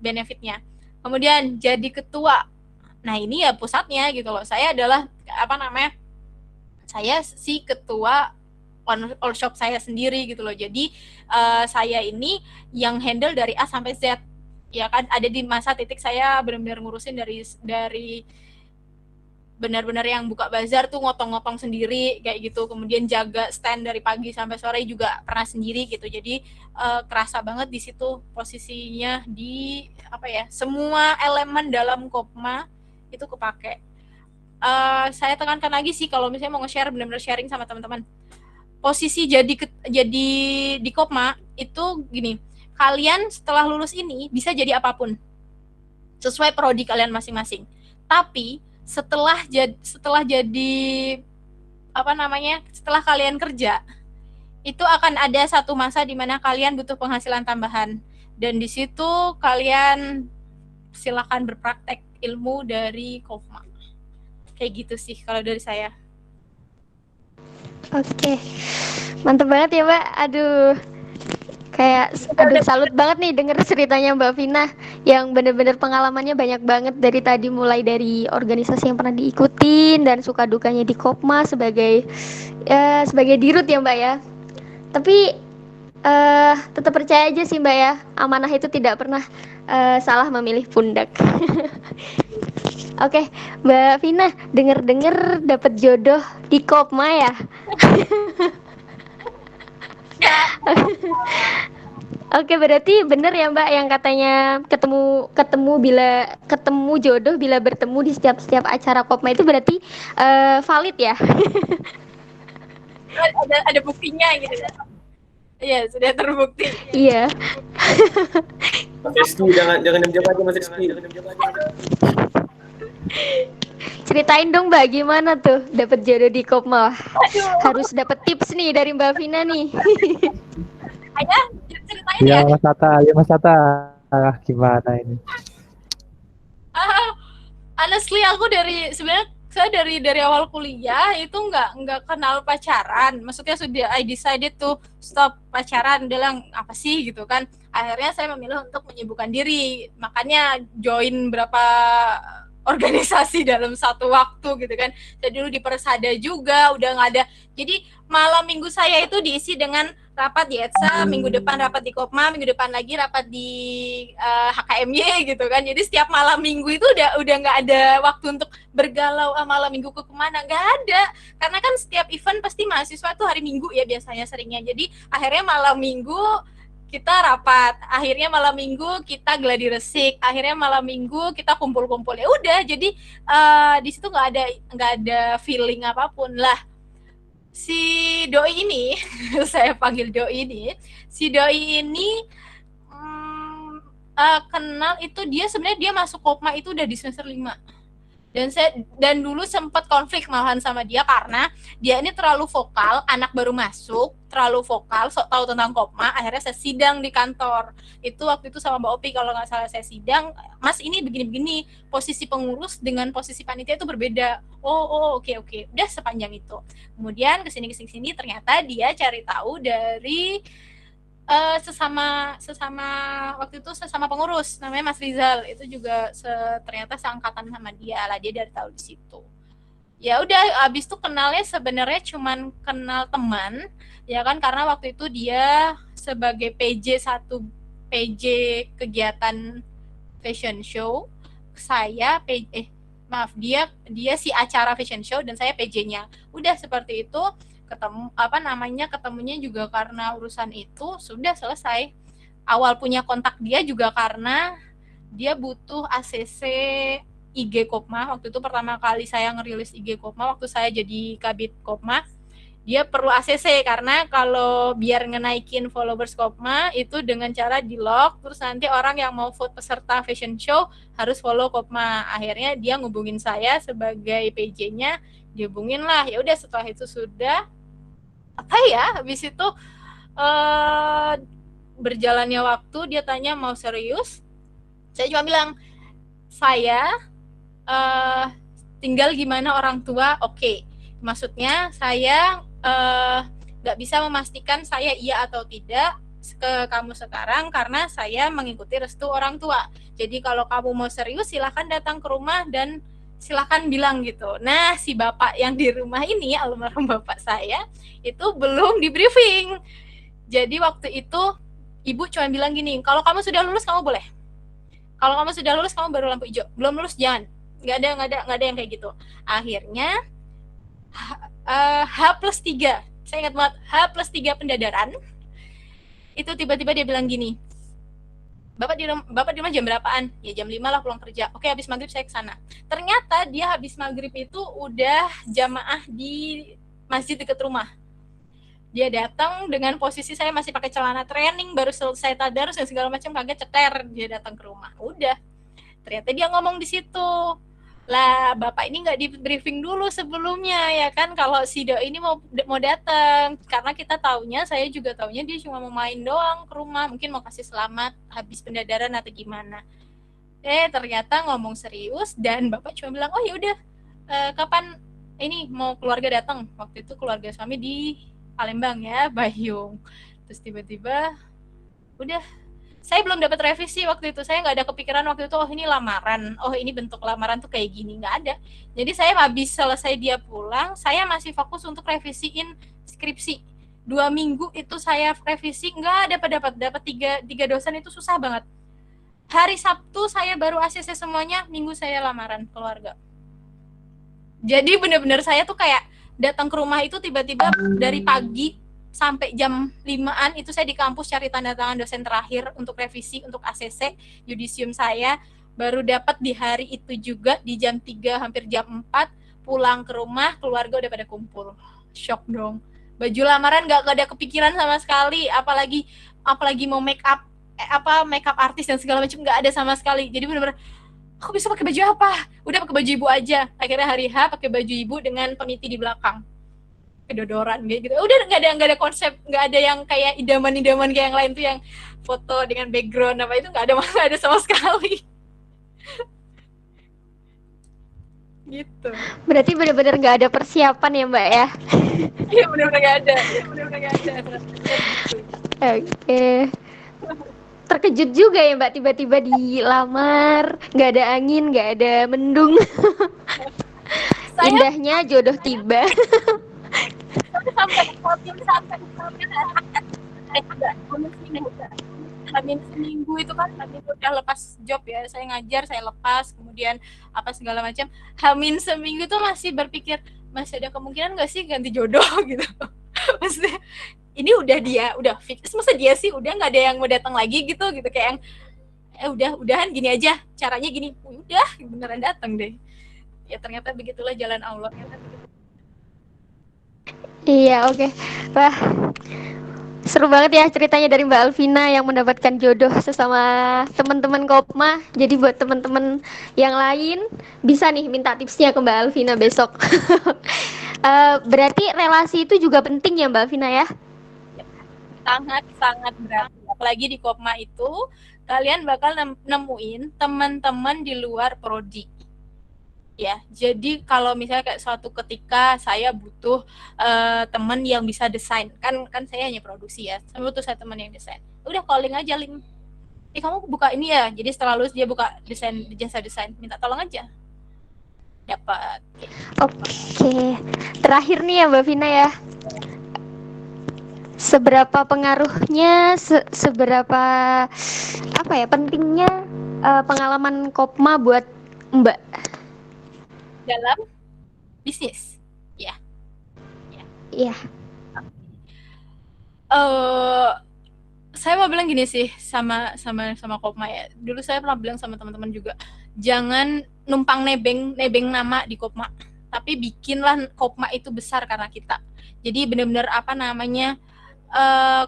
benefitnya. Kemudian jadi ketua, nah ini ya pusatnya gitu loh, saya adalah saya si ketua all shop saya sendiri gitu loh. Jadi saya ini yang handle dari A sampai Z. ya kan ada di masa titik saya benar-benar ngurusin dari benar-benar yang buka bazar tuh ngotong-ngotong sendiri kayak gitu, kemudian jaga stand dari pagi sampai sore juga pernah sendiri gitu. Jadi kerasa banget di situ posisinya di apa ya, semua elemen dalam Kopma itu kepake. Saya tekankan lagi sih kalau misalnya mau nge-share, benar-benar sharing sama teman-teman. Posisi jadi di Kopma itu gini, kalian setelah lulus ini bisa jadi apapun sesuai prodi kalian masing-masing. Tapi setelah jadi apa namanya, setelah kalian kerja itu akan ada satu masa di mana kalian butuh penghasilan tambahan, dan di situ kalian silakan berpraktek ilmu dari Kopma. Kayak gitu sih kalau dari saya. Oke, mantep banget ya Mbak. Kayak salut banget nih denger ceritanya Mbak Vina yang bener-bener pengalamannya banyak banget dari tadi, mulai dari organisasi yang pernah diikutin dan suka dukanya di Kopma sebagai dirut ya Mbak ya. Tapi tetap percaya aja sih Mbak ya, amanah itu tidak pernah salah memilih pundak. Oke, Mbak Vina, denger-denger dapat jodoh di Kopma ya? Oke, berarti bener ya Mbak yang katanya ketemu jodoh bila bertemu di setiap acara Kopma, itu berarti valid ya? Ada buktinya gitu ya. Iya, sudah terbukti. Iya. Mas Rizky, jangan diam-diam aja Mas Rizky. Ceritain dong Mbak, gimana tuh dapat jodoh di Kopma? Harus dapat tips nih dari Mbak Vina nih. Ayo ceritain ya. Mas Tata, gimana ini? Honestly aku saya dari awal kuliah itu nggak kenal pacaran. Maksudnya sudah I decided to stop pacaran, bilang apa sih gitu kan. Akhirnya saya memilih untuk menyibukkan diri. Makanya join berapa organisasi dalam satu waktu gitu kan. Saya dulu di Persada juga udah nggak ada. Jadi malam minggu saya itu diisi dengan rapat di ETSA, minggu depan rapat di Kopma, minggu depan lagi rapat di HKMY gitu kan. Jadi setiap malam minggu itu udah nggak ada waktu untuk bergalau malam minggu ke kemana, nggak ada. Karena kan setiap event pasti mahasiswa tuh hari Minggu ya biasanya seringnya. Jadi akhirnya malam minggu kita rapat, akhirnya malam minggu kita gladi resik, akhirnya malam minggu kita kumpul-kumpul. Ya udah, jadi di situ nggak ada feeling apapun lah. Si doi ini, saya panggil doi ini, si doi ini kenal itu sebenarnya dia masuk Kopma itu udah di semester 5. Dan dulu sempat konflik malahan sama dia karena dia ini terlalu vokal, anak baru masuk, terlalu vokal, sok tahu tentang Kopma. Akhirnya saya sidang di kantor. Itu waktu itu sama Mbak Opi kalau nggak salah, saya sidang, Mas ini begini-begini, posisi pengurus dengan posisi panitia itu berbeda. Oke. Udah sepanjang itu. Kemudian kesini ternyata dia cari tahu dari sesama waktu itu sesama pengurus namanya Mas Rizal, itu juga ternyata seangkatan sama dia lah, dia dari tahu di situ. Ya udah, abis itu kenalnya sebenarnya cuman kenal teman ya kan, karena waktu itu dia sebagai PJ kegiatan fashion show, saya dia si acara fashion show dan saya PJ-nya. Udah seperti itu. Ketemunya juga karena urusan itu, sudah selesai. Awal punya kontak dia juga karena dia butuh ACC IG Kopma. Waktu itu pertama kali saya ngerilis IG Kopma waktu saya jadi Kabid Kopma, dia perlu ACC karena kalau biar ngenaikin followers Kopma itu dengan cara di lock, terus nanti orang yang mau vote peserta fashion show harus follow Kopma. Akhirnya dia ngubungin saya sebagai PJ-nya, dihubungin lah. Ya udah, setelah itu sudah habis itu berjalannya waktu, dia tanya mau serius, saya cuma bilang saya tinggal gimana orang tua. Oke. Maksudnya saya nggak bisa memastikan saya iya atau tidak ke kamu sekarang karena saya mengikuti restu orang tua. Jadi kalau kamu mau serius silahkan datang ke rumah dan silahkan bilang gitu. Nah, si bapak yang di rumah ini, almarhum bapak saya, itu belum di briefing. Jadi waktu itu ibu cuma bilang gini, kalau kamu sudah lulus kamu boleh. Kalau kamu sudah lulus kamu baru lampu hijau, belum lulus jangan. Nggak ada yang kayak gitu. Akhirnya H+3, saya ingat banget, H+3 pendadaran. Itu tiba-tiba dia bilang gini, Bapak di rumah jam berapaan? Ya jam 5 lah pulang kerja. Oke, habis maghrib saya ke sana. Ternyata dia habis maghrib itu udah jamaah di masjid dekat rumah. Dia datang dengan posisi saya masih pakai celana training, baru selesai tadarus dan segala macam, kaget ceter. Dia datang ke rumah. Udah. Ternyata dia ngomong di situ. Lah, Bapak ini nggak di briefing dulu sebelumnya, ya kan, kalau si doi ini mau datang. Karena kita taunya, saya juga taunya dia cuma mau main doang ke rumah, mungkin mau kasih selamat habis pendadaran atau gimana. Ternyata ngomong serius, dan Bapak cuma bilang, oh ya udah, kapan ini mau keluarga datang? Waktu itu keluarga suami di Palembang ya, Bayung. Terus tiba-tiba, udah, saya belum dapat revisi waktu itu. Saya nggak ada kepikiran waktu itu, oh ini lamaran, oh ini bentuk lamaran tuh kayak gini, nggak ada. Jadi saya habis selesai dia pulang, saya masih fokus untuk revisiin skripsi. 2 minggu itu saya revisi, nggak dapat tiga dosen, itu susah banget. Hari Sabtu saya baru ACC semuanya, Minggu saya lamaran keluarga. Jadi benar-benar saya tuh kayak datang ke rumah itu tiba-tiba dari pagi sampai jam 5-an itu saya di kampus cari tanda tangan dosen terakhir untuk revisi, untuk ACC, yudisium saya, baru dapat di hari itu juga di jam 3 hampir jam 4, pulang ke rumah, keluarga udah pada kumpul. Shock dong. Baju lamaran gak ada kepikiran sama sekali, apalagi mau make up artis dan segala macam, gak ada sama sekali. Jadi benar-benar aku bisa pakai baju apa? Udah pakai baju ibu aja. Akhirnya hari H pakai baju ibu dengan peniti di belakang. Kedodoran gitu. Udah nggak ada konsep, nggak ada yang kayak idaman kayak yang lain tuh yang foto dengan background apa itu, nggak ada sama sekali. Gitu. Berarti benar-benar nggak ada persiapan ya Mbak ya? Iya benar-benar nggak ada. Oke. Terkejut juga ya Mbak, tiba-tiba dilamar, nggak ada angin, nggak ada mendung. Indahnya jodoh tiba. Hamin seminggu itu kan, udah lepas job ya, saya ngajar, saya lepas, kemudian apa segala macam. Hamin seminggu itu masih berpikir, masih ada kemungkinan nggak sih ganti jodoh gitu. Maksudnya ini udah fix, masa dia sih udah nggak ada yang mau datang lagi gitu kayak yang udahan gini aja, caranya gini, udah beneran datang deh. Ya ternyata begitulah jalan Allah. Iya, oke. Wah, seru banget ya ceritanya dari Mbak Alvina yang mendapatkan jodoh sesama teman-teman Kopma. Jadi buat teman-teman yang lain bisa nih minta tipsnya ke Mbak Alvina besok. Berarti relasi itu juga penting ya Mbak Alvina ya? Sangat berarti. Apalagi di Kopma itu kalian bakal nemuin teman-teman di luar prodi. Ya, jadi kalau misalnya kayak suatu ketika saya butuh teman yang bisa desain, kan saya hanya produksi ya, saya butuh saya teman yang desain. Udah calling aja link. Kamu buka ini ya, jadi setelah lulus dia buka jasa desain, minta tolong aja. Dapat. Oke. Terakhir nih ya Mbak Vina ya. Seberapa pengaruhnya, seberapa pentingnya pengalaman Kopma buat Mbak dalam bisnis? Ya. Iya. Saya mau bilang gini sih sama Kopma ya. Dulu saya pernah bilang sama teman-teman juga, jangan numpang nebeng nama di Kopma, tapi bikinlah Kopma itu besar karena kita. Jadi benar-benar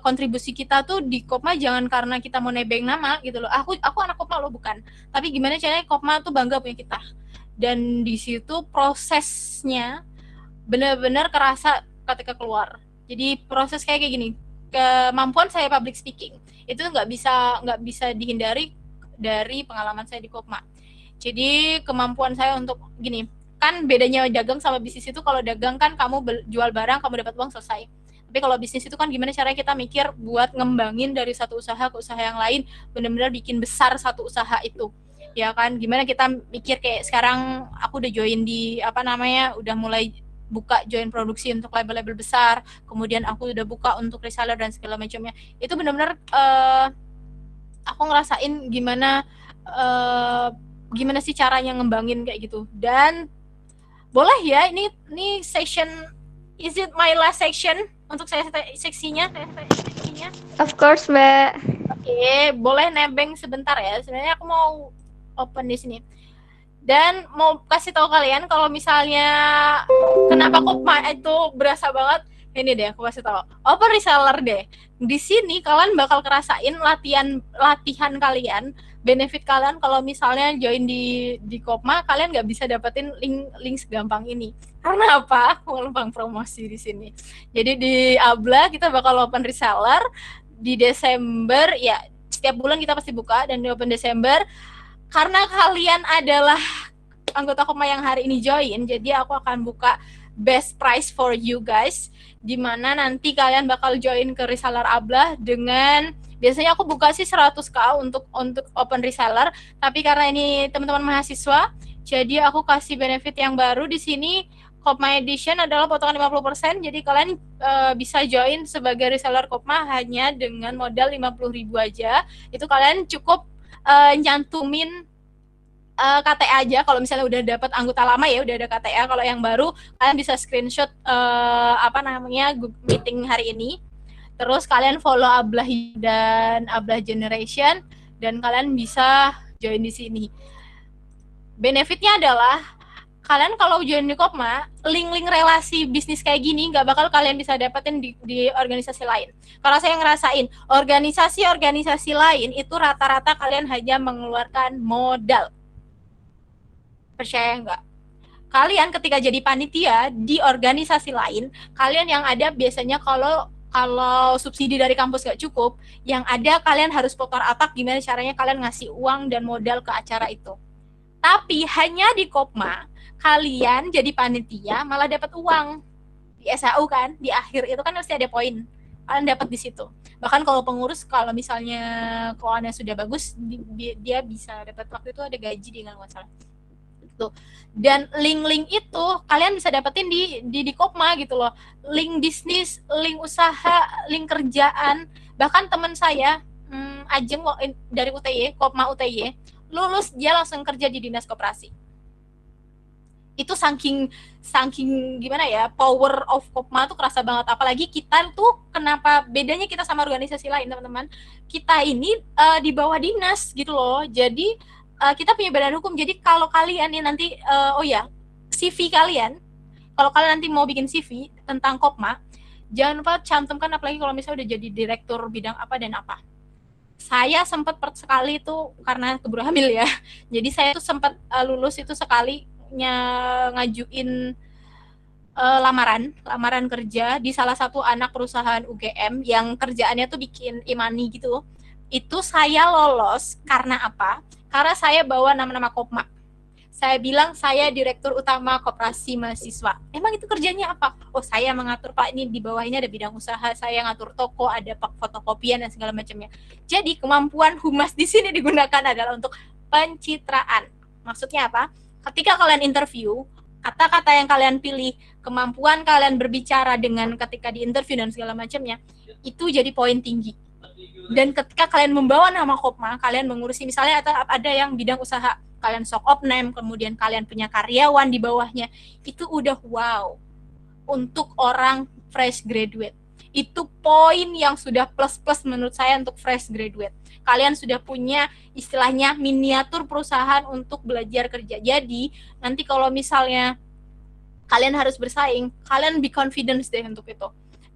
kontribusi kita tuh di Kopma jangan karena kita mau nebeng nama gitu loh. Aku anak Kopma loh, bukan. Tapi gimana caranya Kopma tuh bangga punya kita. Dan di situ prosesnya benar-benar kerasa ketika keluar. Jadi proses kayak gini, kemampuan saya public speaking itu nggak bisa dihindari dari pengalaman saya di Kopma. Jadi kemampuan saya untuk gini, kan bedanya dagang sama bisnis itu, kalau dagang kan kamu jual barang, kamu dapat uang, selesai. Tapi kalau bisnis itu kan gimana caranya kita mikir buat ngembangin dari satu usaha ke usaha yang lain, benar-benar bikin besar satu usaha itu. Ya kan, gimana kita mikir kayak sekarang aku udah join di udah mulai buka join produksi untuk label-label besar, kemudian aku udah buka untuk reseller dan segala macamnya. Itu benar-benar aku ngerasain gimana gimana sih caranya ngembangin kayak gitu. Dan boleh ya, ini session, is it my last section untuk saya seksinya? Of course, Mbak. Oke, boleh nebeng sebentar ya. Sebenarnya aku mau open di sini. Dan mau kasih tahu kalian kalau misalnya kenapa Kopma itu berasa banget. Ini deh aku kasih tahu. Open reseller deh. Di sini kalian bakal kerasain latihan kalian, benefit kalian kalau misalnya join di Kopma, kalian nggak bisa dapetin link segampang ini. Karena apa? Mau lempang promosi di sini. Jadi di Abla kita bakal open reseller di Desember, ya setiap bulan kita pasti buka, dan di open Desember karena kalian adalah anggota Kopma yang hari ini join, jadi aku akan buka best price for you guys, dimana nanti kalian bakal join ke reseller Abla dengan, biasanya aku buka sih 100k untuk open reseller, tapi karena ini teman-teman mahasiswa, jadi aku kasih benefit yang baru di sini. Kopma Edition adalah potongan 50%, jadi kalian bisa join sebagai reseller Kopma hanya dengan modal 50.000 aja. Itu kalian cukup nyantumin KTA aja. Kalau misalnya udah dapat anggota lama ya udah ada KTA. Kalau yang baru kalian bisa screenshot meeting hari ini. Terus kalian follow Ablah dan Ablah Generation dan kalian bisa join di sini. Benefitnya adalah kalian kalau join di Kopma, link-link relasi bisnis kayak gini nggak bakal kalian bisa dapetin di organisasi lain. Kalau saya ngerasain, organisasi lain itu rata-rata kalian hanya mengeluarkan modal. Percaya nggak? Kalian ketika jadi panitia di organisasi lain, kalian yang ada biasanya kalau subsidi dari kampus nggak cukup, yang ada kalian harus putar otak gimana caranya kalian ngasih uang dan modal ke acara itu. Tapi hanya di Kopma, kalian jadi panitia malah dapat uang di SAU kan, di akhir itu kan pasti ada poin, kalian dapat di situ. Bahkan kalau pengurus, kalau misalnya keuangannya sudah bagus, dia bisa dapat, waktu itu ada gaji di nggak salah gitu. Dan link-link itu kalian bisa dapetin di Kopma gitu loh, link bisnis, link usaha, link kerjaan. Bahkan teman saya Ajeng dari UTY, Kopma UTY, lulus dia langsung kerja di dinas koperasi. Itu saking gimana ya, power of Kopma tuh kerasa banget. Apalagi kita tuh, kenapa bedanya kita sama organisasi lain teman-teman, kita ini di bawah dinas gitu loh. Jadi kita punya badan hukum. Jadi kalau kalian nih nanti CV kalian, kalau kalian nanti mau bikin CV tentang Kopma, jangan lupa cantumkan, apalagi kalau misalnya udah jadi direktur bidang apa dan apa. Saya sempat sekali itu karena keburu hamil ya, jadi saya tuh sempat lulus itu sekali ngajuin lamaran kerja di salah satu anak perusahaan UGM yang kerjaannya tuh bikin e-money gitu. Itu saya lolos karena apa? Karena saya bawa nama-nama Kopma. Saya bilang saya direktur utama koperasi mahasiswa. Emang itu kerjanya apa? Oh, saya mengatur, Pak, ini di bawah ini ada bidang usaha, saya ngatur toko, ada fotokopian dan segala macamnya. Jadi kemampuan humas di sini digunakan adalah untuk pencitraan. Maksudnya apa? Ketika kalian interview, kata-kata yang kalian pilih, kemampuan kalian berbicara dengan ketika di interview dan segala macamnya, itu jadi poin tinggi. Dan ketika kalian membawa nama Kopma, kalian mengurusi misalnya ada yang bidang usaha, kalian sok opname, kemudian kalian punya karyawan di bawahnya, itu udah wow untuk orang fresh graduate. Itu poin yang sudah plus-plus menurut saya untuk fresh graduate. Kalian sudah punya istilahnya miniatur perusahaan untuk belajar kerja. Jadi nanti kalau misalnya kalian harus bersaing, kalian be confidence deh untuk itu.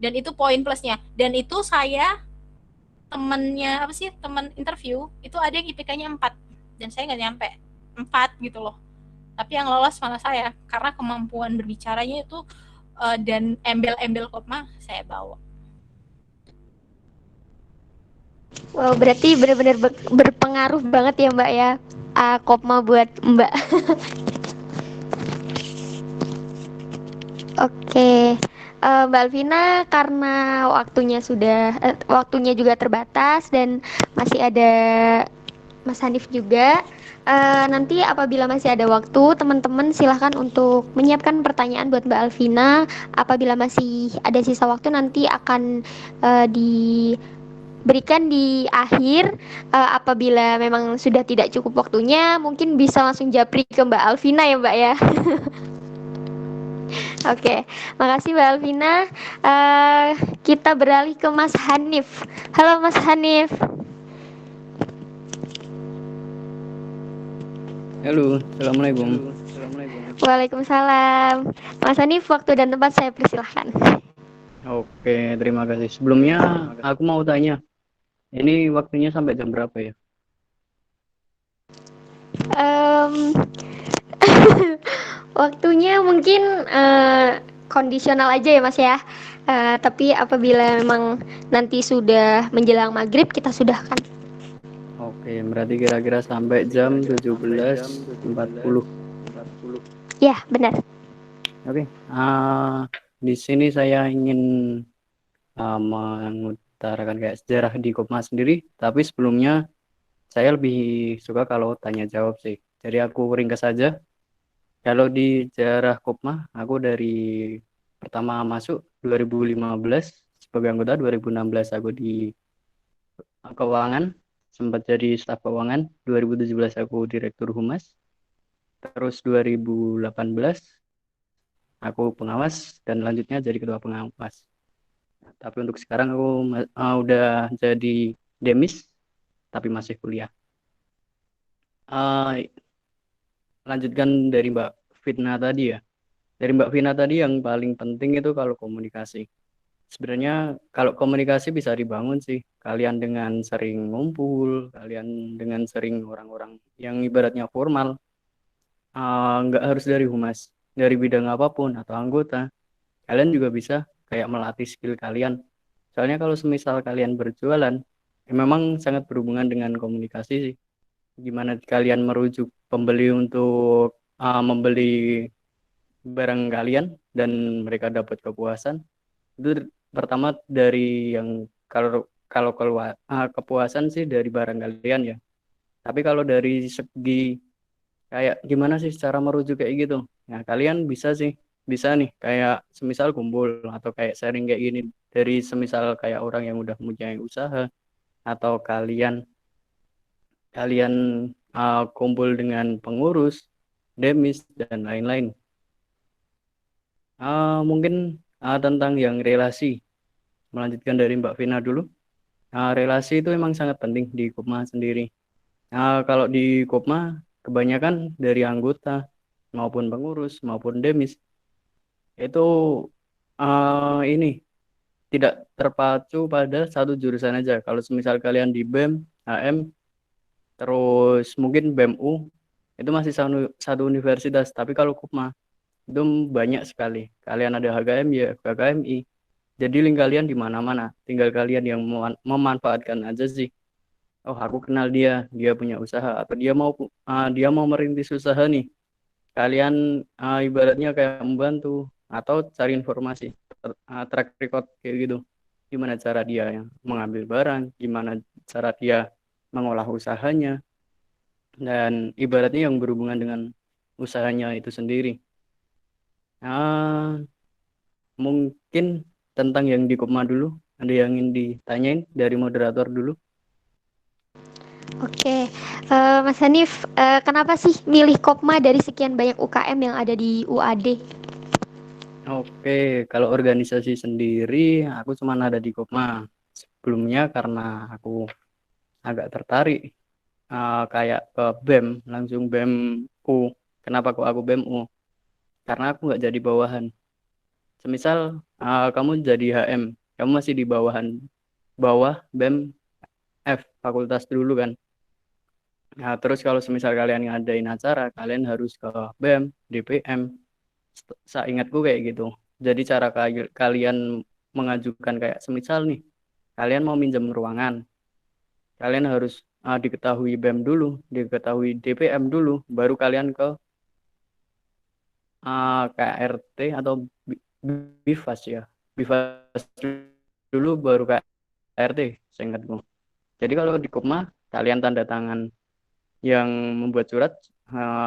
Dan itu poin plusnya. Dan itu saya teman interview itu ada yang IPK-nya 4 dan saya nggak nyampe 4 gitu loh. Tapi yang lolos malah saya karena kemampuan berbicaranya itu dan embel-embel Kopma saya bawa. Wow, berarti benar-benar berpengaruh banget ya Mbak ya, Kopma buat Mbak. Oke. Mbak Alvina, karena waktunya juga terbatas dan masih ada Mas Hanif juga, nanti apabila masih ada waktu, teman-teman silahkan untuk menyiapkan pertanyaan buat Mbak Alvina. Apabila masih ada sisa waktu, nanti akan berikan di akhir. Apabila memang sudah tidak cukup waktunya, mungkin bisa langsung japri ke Mbak Alvina ya Mbak ya. Oke, makasih Mbak Alvina. Eh, kita beralih ke Mas Hanif. Halo Mas Hanif. Halo, assalamualaikum. Waalaikumsalam. Mas Hanif, waktu dan tempat saya persilahkan. Oke, terima kasih. Sebelumnya aku mau tanya, ini waktunya sampai jam berapa ya? Em, waktunya mungkin kondisional aja ya Mas ya. Tapi apabila memang nanti sudah menjelang maghrib, kita sudahkan. Oke, berarti kira-kira sampai jam 17.40. Ya, benar. Oke, di sini saya ingin mengutarakan kayak sejarah di Kopma sendiri, tapi sebelumnya saya lebih suka kalau tanya jawab sih. Jadi aku ringkas saja. Kalau di sejarah Kopma, aku dari pertama masuk 2015 sebagai anggota, 2016 aku di keuangan, sempat jadi staf keuangan, 2017 aku direktur humas, terus 2018 aku pengawas dan lanjutnya jadi ketua pengawas. Tapi untuk sekarang aku udah jadi demis tapi masih kuliah. Lanjutkan dari Mbak Fitna tadi ya. Dari Mbak Fitna tadi yang paling penting itu kalau komunikasi. Sebenarnya kalau komunikasi bisa dibangun sih. Kalian dengan sering ngumpul, kalian dengan sering orang-orang yang ibaratnya formal, nggak harus dari humas, dari bidang apapun atau anggota. Kalian juga bisa kayak melatih skill kalian. Soalnya kalau semisal kalian berjualan, ya memang sangat berhubungan dengan komunikasi sih. Gimana kalian merujuk pembeli untuk membeli barang kalian dan mereka dapat kepuasan. Itu pertama dari yang kalau kepuasan sih dari barang kalian ya. Tapi kalau dari segi kayak gimana sih cara merujuk kayak gitu, nah kalian bisa nih kayak semisal kumpul atau kayak sharing kayak gini dari semisal kayak orang yang udah punya usaha atau kalian kalian kumpul dengan pengurus, demis dan lain-lain. Mungkin tentang yang relasi, melanjutkan dari Mbak Vina dulu. Relasi itu memang sangat penting di Kopma sendiri. Kalau di Kopma kebanyakan dari anggota maupun pengurus maupun demis itu ini tidak terpacu pada satu jurusan aja. Kalau semisal kalian di BEM, HM, terus mungkin BEM-U itu masih satu universitas. Tapi kalau Kopma itu banyak sekali. Kalian ada HKM ya, HKMI. Jadi link kalian di mana-mana. Tinggal kalian yang memanfaatkan aja sih. Oh, aku kenal dia punya usaha atau dia mau merintis usaha nih. Kalian ibaratnya kayak membantu atau cari informasi, track record kayak gitu. Gimana cara dia yang mengambil barang, gimana cara dia mengolah usahanya, dan ibaratnya yang berhubungan dengan usahanya itu sendiri. Mungkin tentang yang di Kopma dulu, ada yang ingin ditanyain dari moderator dulu? Oke, Mas Hanif, kenapa sih milih Kopma dari sekian banyak UKM yang ada di UAD? Oke, kalau organisasi sendiri, aku cuma ada di Kopma. Sebelumnya karena aku agak tertarik, kayak ke BEM, langsung BEM-U. Kenapa kok aku BEM-U? Karena aku nggak jadi bawahan. Semisal kamu jadi HM, kamu masih di bawah BEM F, fakultas dulu kan. Nah, terus kalau semisal kalian ngadain acara, kalian harus ke BEM, DPM. Seingatku kayak gitu. Jadi cara kalian mengajukan kayak semisal nih, kalian mau minjem ruangan, kalian harus diketahui BEM dulu, diketahui DPM dulu, baru kalian ke KRT atau BIFAS ya. BIFAS dulu baru KRT, seingatku. Jadi kalau di Kopma, kalian tanda tangan yang membuat surat,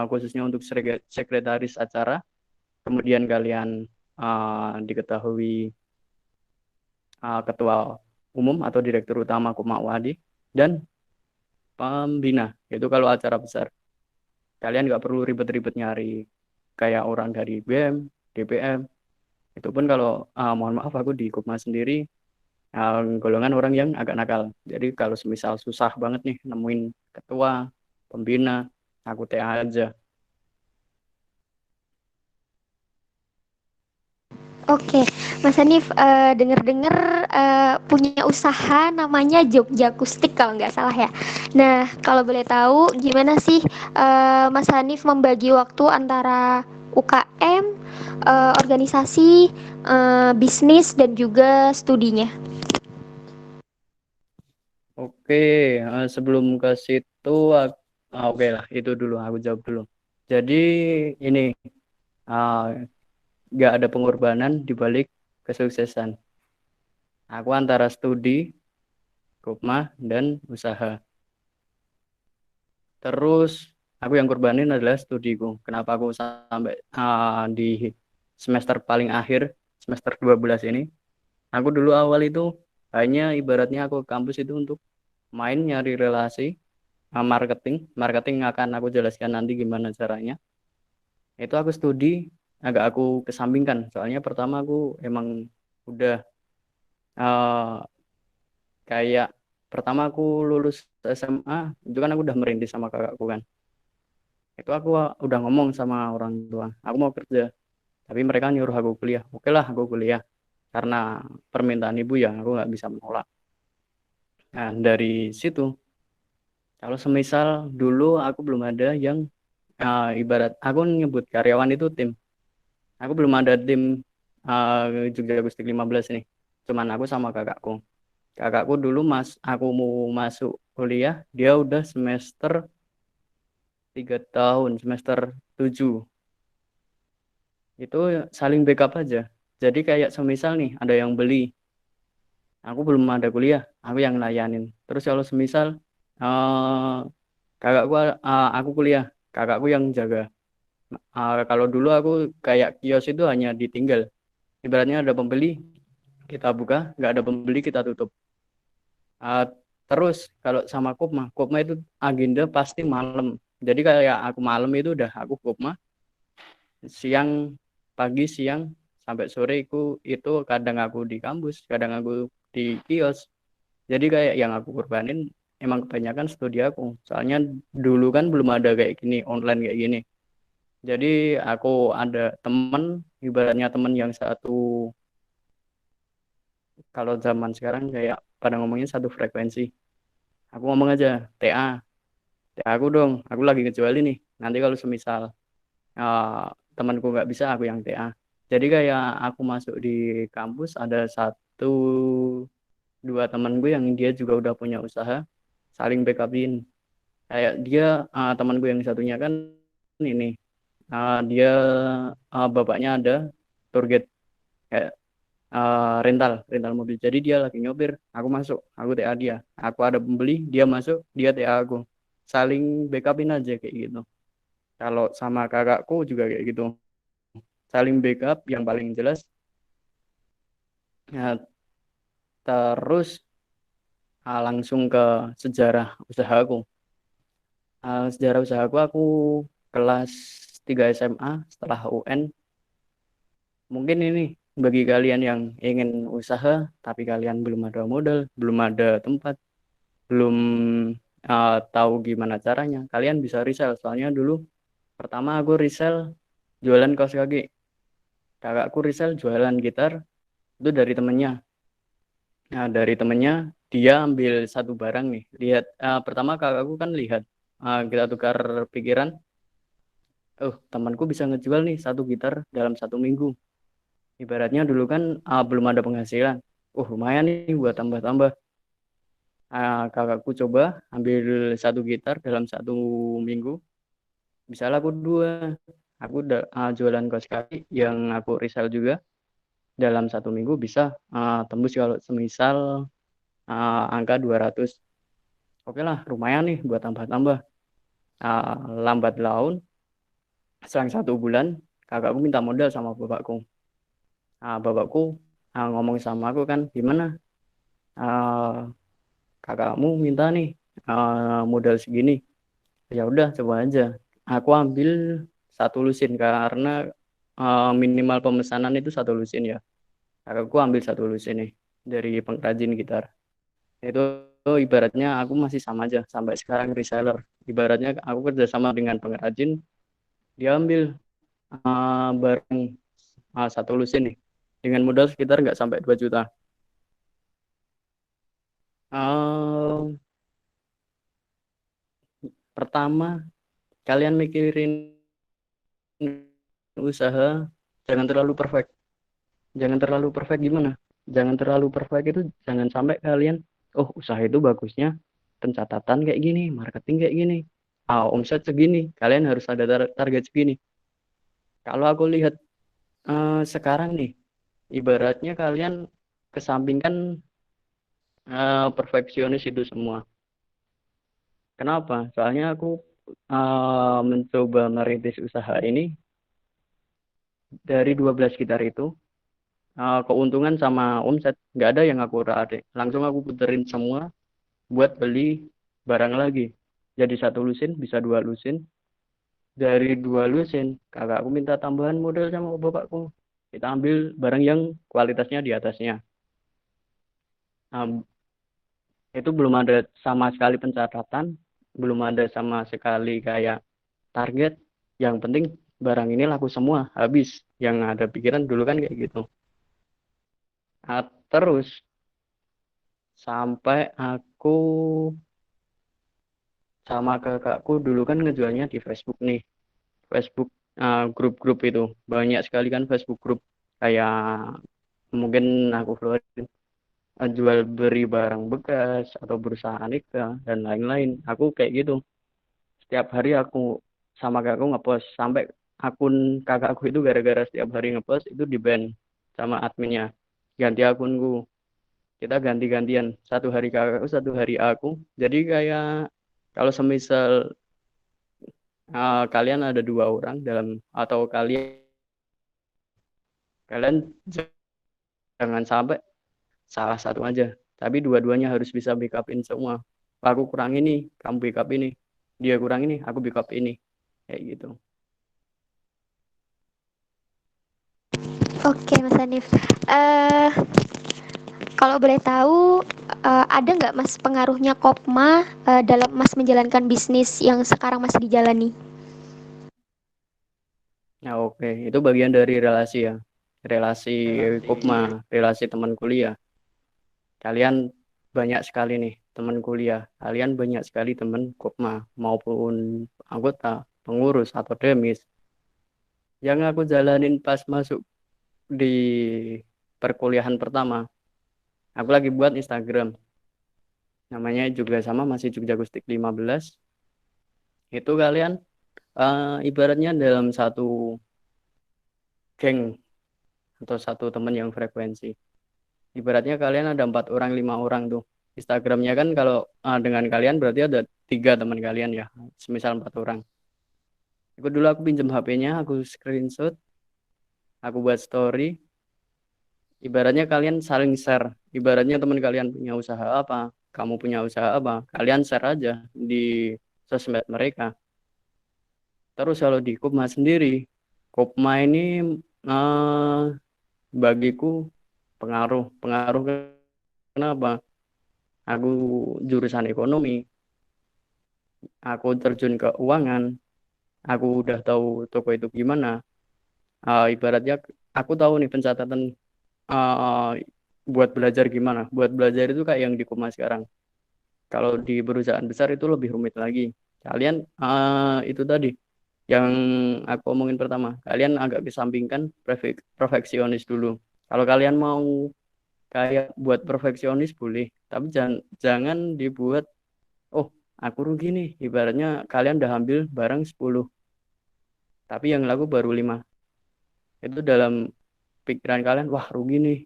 khususnya untuk sekretaris acara, kemudian kalian diketahui ketua umum atau direktur utama Kopma Wadi, dan pembina. Itu kalau acara besar. Kalian nggak perlu ribet-ribet nyari kayak orang dari BEM, DPM. Itu pun kalau mohon maaf aku di Kopma sendiri golongan orang yang agak nakal. Jadi kalau semisal susah banget nih nemuin ketua, pembina, aku TA aja. Oke, Mas Hanif, denger-denger punya usaha namanya Jogja Akustik kalau nggak salah ya. Nah, kalau boleh tahu gimana sih Mas Hanif membagi waktu antara UKM, organisasi, bisnis, dan juga studinya? Oke, sebelum ke situ, oke lah, itu dulu aku jawab dulu. Jadi ini nggak ada pengorbanan di balik kesuksesan. Aku antara studi, Kopma, dan usaha. Terus aku yang korbanin adalah studiku. Kenapa aku sampai di semester paling akhir, semester 12 ini. Aku dulu awal itu hanya ibaratnya aku ke kampus itu untuk main nyari relasi, marketing. Marketing akan aku jelaskan nanti gimana caranya. Itu aku studi agak aku kesampingkan. Soalnya pertama aku emang udah kayak pertama aku lulus SMA, itu kan aku udah merintis sama kakakku kan. Itu aku udah ngomong sama orang tua, aku mau kerja. Tapi mereka nyuruh aku kuliah. Oke lah, aku kuliah. Karena permintaan ibu ya, aku nggak bisa menolak. Nah, dari situ, kalau semisal dulu aku belum ada yang ibarat, aku nyebut karyawan itu tim. Aku belum ada tim Jogja Agustik 15 nih. Cuman aku sama kakakku. Kakakku dulu aku mau masuk kuliah, dia udah semester 3 tahun, semester 7. Itu saling backup aja. Jadi kayak semisal nih ada yang beli, aku belum ada kuliah, aku yang layanin. Terus kalau semisal kakakku aku kuliah, kakakku yang jaga. Kalau dulu aku kayak kios itu hanya ditinggal. Ibaratnya ada pembeli, kita buka, nggak ada pembeli kita tutup. Terus kalau sama Kopma itu agenda pasti malam. Jadi kayak aku malam itu udah aku Kopma, siang, pagi, siang, sampai sore itu kadang aku di kampus, kadang aku di kios. Jadi kayak yang aku korbanin emang kebanyakan studi aku. Soalnya dulu kan belum ada kayak gini, online kayak gini. Jadi aku ada temen, ibaratnya temen yang satu, kalau zaman sekarang kayak pada ngomongnya satu frekuensi. Aku ngomong aja, TA aku dong, aku lagi ngejualin nih. Nanti kalau semisal temanku nggak bisa, aku yang TA. Jadi kayak aku masuk di kampus ada satu dua temanku yang dia juga udah punya usaha, saling backupin. Kayak dia temanku yang satunya kan ini dia bapaknya ada tour guide kayak rental mobil. Jadi dia lagi nyopir, aku masuk, aku TA dia. Aku ada pembeli, dia masuk, dia TA aku. Saling backupin aja kayak gitu. Kalau sama kakakku juga kayak gitu. Saling backup yang paling jelas. Nah, terus langsung ke sejarah usahaku. Sejarah usahaku aku kelas 3 SMA setelah UN. Mungkin ini bagi kalian yang ingin usaha tapi kalian belum ada modal, belum ada tempat, belum tahu gimana caranya, kalian bisa resell. Soalnya dulu pertama aku resell jualan kaos kaki. Kakakku resell jualan gitar itu dari temennya. Nah, dari temennya dia ambil satu barang nih. Lihat pertama kakakku kan lihat kita tukar pikiran. Oh, temanku bisa ngejual nih satu gitar dalam 1 minggu. Ibaratnya dulu kan belum ada penghasilan. Oh, lumayan nih buat tambah-tambah. Kakakku coba ambil satu gitar dalam 1 minggu. Bisa laku 2. Aku udah jualan kaos kaki yang aku resell juga. Dalam 1 minggu bisa tembus kalau semisal angka 200. Oke lah, lumayan nih buat tambah-tambah. Lambat laun, selang 1 bulan, kakakku minta modal sama bapakku. Bapakku ngomong sama aku kan, gimana? kakakmu minta nih modal segini, ya udah coba aja. Aku ambil 1 lusin karena minimal pemesanan itu 1 lusin ya. Kakakku ambil 1 lusin nih dari pengrajin gitar. Itu ibaratnya aku masih sama aja sampai sekarang reseller. Ibaratnya aku kerjasama dengan pengrajin, dia ambil barang 1 lusin nih dengan modal sekitar nggak sampai 2 juta. Eh, Pertama, kalian mikirin usaha jangan terlalu perfect. Jangan terlalu perfect gimana? Jangan terlalu perfect itu jangan sampai kalian, oh usaha itu bagusnya pencatatan kayak gini, marketing kayak gini, omset segini, kalian harus ada target segini. Kalau aku lihat sekarang nih, ibaratnya kalian kesampingkan perfeksionis itu semua. Kenapa? Soalnya aku mencoba merintis usaha ini dari 12 gitar itu, keuntungan sama omset nggak ada yang aku radik. Langsung aku puterin semua buat beli barang lagi. Jadi 1 lusin bisa 2 lusin. Dari 2 lusin, kakakku minta tambahan modal sama bapakku. Kita ambil barang yang kualitasnya di atasnya. Itu belum ada sama sekali pencatatan, belum ada sama sekali kayak target. Yang penting barang ini laku semua, habis. Yang ada pikiran dulu kan kayak gitu. Terus sampai aku sama kakakku dulu kan ngejualnya di Facebook nih. Facebook grup-grup itu banyak sekali kan Facebook grup, kayak mungkin aku keluarin jual beri barang bekas atau berusaha nikah dan lain-lain. Aku kayak gitu. Setiap hari aku sama kakakku ngepost sampai akun kakakku itu gara-gara setiap hari ngepost itu di-ban sama adminnya. Ganti akunku. Kita ganti-gantian. 1 hari kakakku, 1 hari aku. Jadi kayak kalau semisal kalian ada 2 orang dalam atau kalian jangan sampai salah satu aja, tapi dua-duanya harus bisa backupin semua. Aku kurang ini, kamu backup ini. Dia kurang ini, aku backup ini. Kayak gitu. Oke, Mas Hanif. Kalau boleh tahu, ada nggak Mas pengaruhnya Kopma dalam Mas menjalankan bisnis yang sekarang masih dijalani? Nah, oke. Itu bagian dari relasi ya. Relasi Kopma, relasi teman kuliah. Kalian banyak sekali nih teman kuliah. Kalian banyak sekali teman Kopma maupun anggota, pengurus atau demis. Yang aku jalanin pas masuk di perkuliahan pertama, aku lagi buat Instagram. Namanya juga sama, masih Jogja Gustik 15. Itu kalian ibaratnya dalam satu geng atau satu teman yang frekuensi. Ibaratnya kalian ada 4 orang, 5 orang tuh. Instagramnya kan kalau dengan kalian berarti ada 3 teman kalian ya. Semisal 4 orang. Itu dulu aku pinjam HP-nya, aku screenshot, aku buat story. Ibaratnya kalian saling share. Ibaratnya teman kalian punya usaha apa, kamu punya usaha apa, kalian share aja di sosmed mereka. Terus kalau di Kopma sendiri, Kopma ini bagiku pengaruh. Kenapa? Aku jurusan ekonomi, aku terjun ke keuangan, aku udah tahu toko itu gimana. Ibaratnya aku tahu nih pencatatan buat belajar gimana. Buat belajar itu kayak yang di Kopma sekarang. Kalau di perusahaan besar itu lebih rumit lagi. Kalian itu tadi yang aku omongin pertama, kalian agak kesampingkan perfeksionis dulu. Kalau kalian mau kayak buat perfeksionis boleh, tapi jangan dibuat, oh aku rugi nih. Ibaratnya kalian udah ambil barang 10, tapi yang laku baru 5. Itu dalam pikiran kalian, wah rugi nih,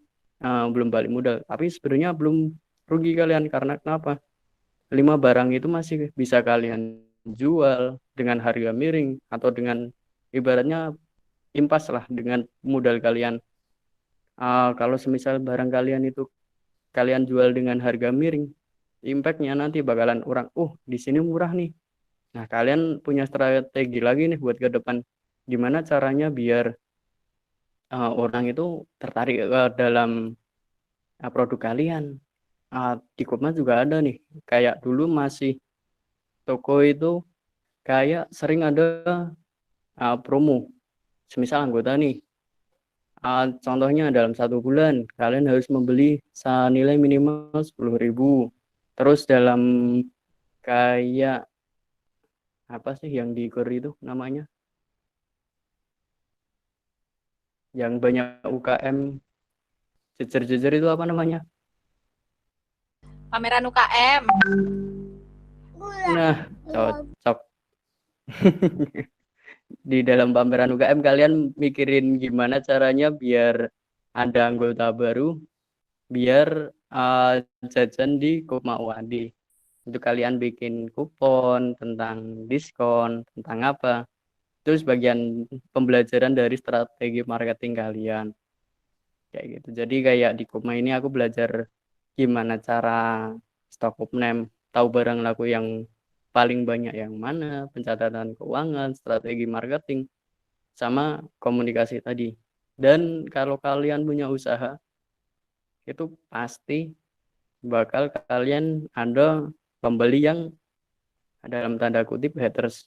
belum balik modal. Tapi sebenarnya belum rugi kalian, karena kenapa? 5 barang itu masih bisa kalian jual dengan harga miring atau dengan ibaratnya impas lah dengan modal kalian. Kalau semisal barang kalian itu kalian jual dengan harga miring, impact-nya nanti bakalan orang, di sini murah nih. Nah, kalian punya strategi lagi nih buat ke depan. Gimana caranya biar orang itu tertarik ke dalam produk kalian. Di Kopma juga ada nih, kayak dulu masih toko itu kayak sering ada promo. Semisal anggota nih, contohnya dalam 1 bulan kalian harus membeli senilai minimal 10.000. Terus dalam kayak apa sih yang di Gor itu namanya? Yang banyak UKM jejer-jejer itu apa namanya? Pameran UKM. Nah, cocok. Di dalam pameran UKM kalian mikirin gimana caranya biar ada anggota baru, biar jajan di Kopma UAD. Itu kalian bikin kupon tentang diskon, tentang apa. Terus bagian pembelajaran dari strategi marketing kalian. Kayak gitu. Jadi kayak di Kopma ini aku belajar gimana cara stock up name, tahu barang laku yang paling banyak yang mana, pencatatan keuangan, strategi marketing, sama komunikasi tadi. Dan kalau kalian punya usaha, itu pasti bakal kalian ada pembeli yang dalam tanda kutip haters.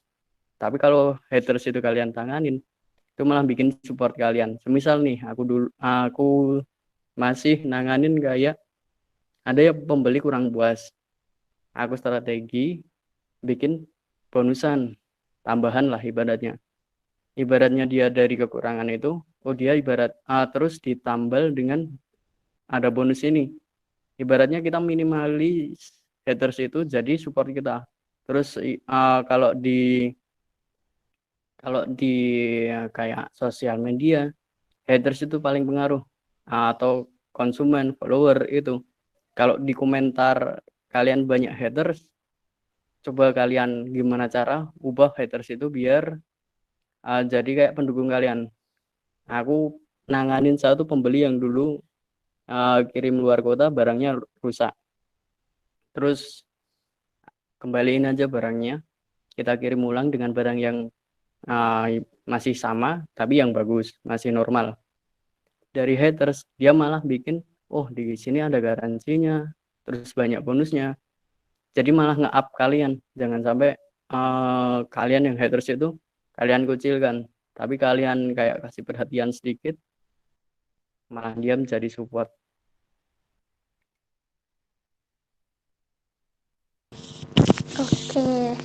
Tapi kalau haters itu kalian tanganin, itu malah bikin support kalian. Semisal nih, aku masih nanganin kayak ada yang pembeli kurang puas. Aku strategi bikin bonusan, tambahan lah ibaratnya. Ibaratnya dia dari kekurangan itu, dia ibarat terus ditambal dengan ada bonus ini. Ibaratnya kita minimalis haters itu jadi support kita. Terus kalau di kayak sosial media, haters itu paling pengaruh, atau konsumen, follower itu. Kalau di komentar kalian banyak haters, coba kalian gimana cara ubah haters itu biar jadi kayak pendukung kalian. Aku nanganin satu pembeli yang dulu kirim luar kota, barangnya rusak. Terus kembaliin aja barangnya, kita kirim ulang dengan barang yang masih sama tapi yang bagus, masih normal. Dari haters dia malah bikin, di sini ada garansinya, terus banyak bonusnya. Jadi malah nge-up kalian. Jangan sampai kalian yang haters itu kalian kucilkan, tapi kalian kayak kasih perhatian sedikit, malah dia menjadi support. Oke.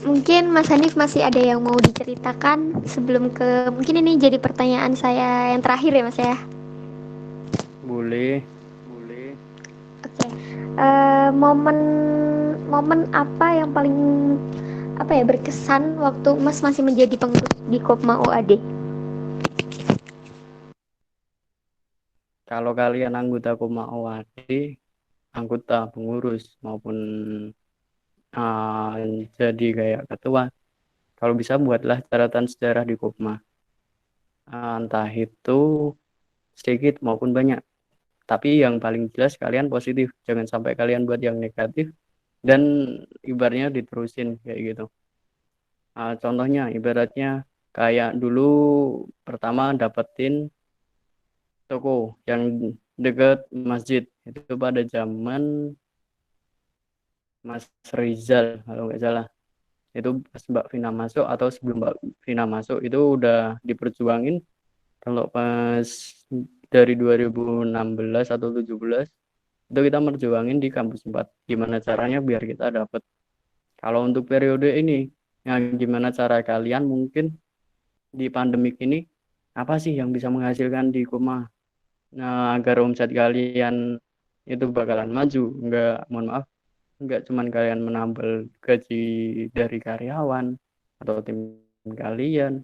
Mungkin Mas Hanif masih ada yang mau diceritakan sebelum mungkin ini jadi pertanyaan saya yang terakhir ya Mas ya. Boleh. Oke. Momen apa yang paling berkesan waktu Mas masih menjadi pengurus di Kopma UAD? Kalau kalian anggota Kopma UAD, anggota pengurus maupun jadi kayak ketua, kalau bisa buatlah catatan sejarah di Kopma, entah itu sedikit maupun banyak, tapi yang paling jelas kalian positif, jangan sampai kalian buat yang negatif dan ibaratnya diterusin kayak gitu. Contohnya ibaratnya kayak dulu pertama dapetin toko yang dekat masjid itu pada zaman Mas Rizal kalau nggak salah. Itu pas Mbak Vina masuk atau sebelum Mbak Vina masuk itu udah diperjuangin. Kalau pas dari 2016 atau 17 itu kita merjuangin di kampus 4. Gimana caranya biar kita dapat. Kalau untuk periode ini, gimana cara kalian mungkin di pandemik ini apa sih yang bisa menghasilkan di Kopma? Nah, agar omset kalian itu bakalan maju, mohon maaf, enggak cuman kalian menambal gaji dari karyawan atau tim kalian.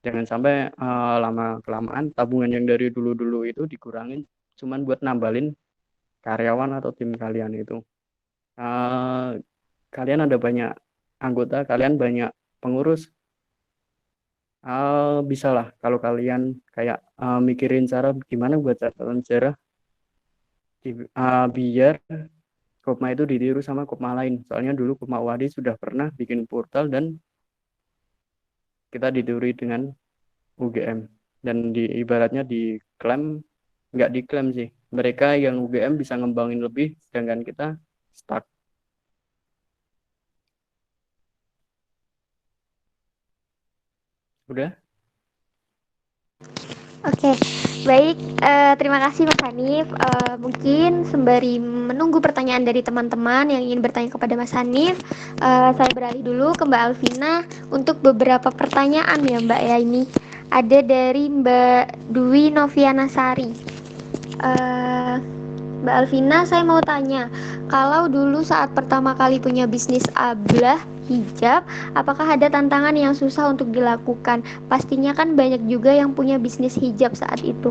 Jangan sampai lama kelamaan tabungan yang dari dulu itu dikurangin cuman buat nambalin karyawan atau tim kalian itu. Kalian ada banyak anggota, kalian banyak pengurus, bisa lah kalau kalian kayak mikirin cara gimana buat catatan sejarah biar Kopma itu ditiru sama Kopma lain. Soalnya dulu Kopma Wadi sudah pernah bikin portal dan kita ditiru dengan UGM. Dan ibaratnya diklaim, nggak diklaim sih. Mereka yang UGM bisa ngembangin lebih, sedangkan kita stuck. Udah? Oke, baik. Terima kasih Mas Hanif. Mungkin sembari menunggu pertanyaan dari teman-teman yang ingin bertanya kepada Mas Hanif, saya beralih dulu ke Mbak Alvina untuk beberapa pertanyaan ya Mbak ya ini. Ada dari Mbak Dwi Noviana Sari. Mbak Alvina, saya mau tanya, kalau dulu saat pertama kali punya bisnis ablah hijab, apakah ada tantangan yang susah untuk dilakukan? Pastinya kan banyak juga yang punya bisnis hijab saat itu.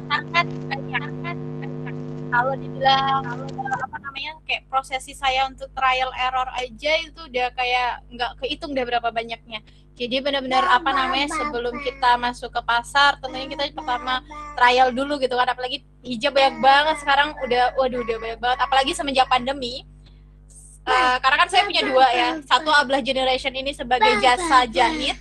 Sangat banyak. Kalau dibilang apa namanya kayak prosesi saya untuk trial error aja itu udah kayak nggak kehitung deh berapa banyaknya. Jadi benar-benar apa namanya sebelum kita masuk ke pasar tentunya kita pertama trial dulu gitu kan, apalagi hijab banyak banget sekarang udah banyak banget, apalagi semenjak pandemi. Karena kan saya punya dua ya, satu Ablah Generation ini sebagai jasa jahit,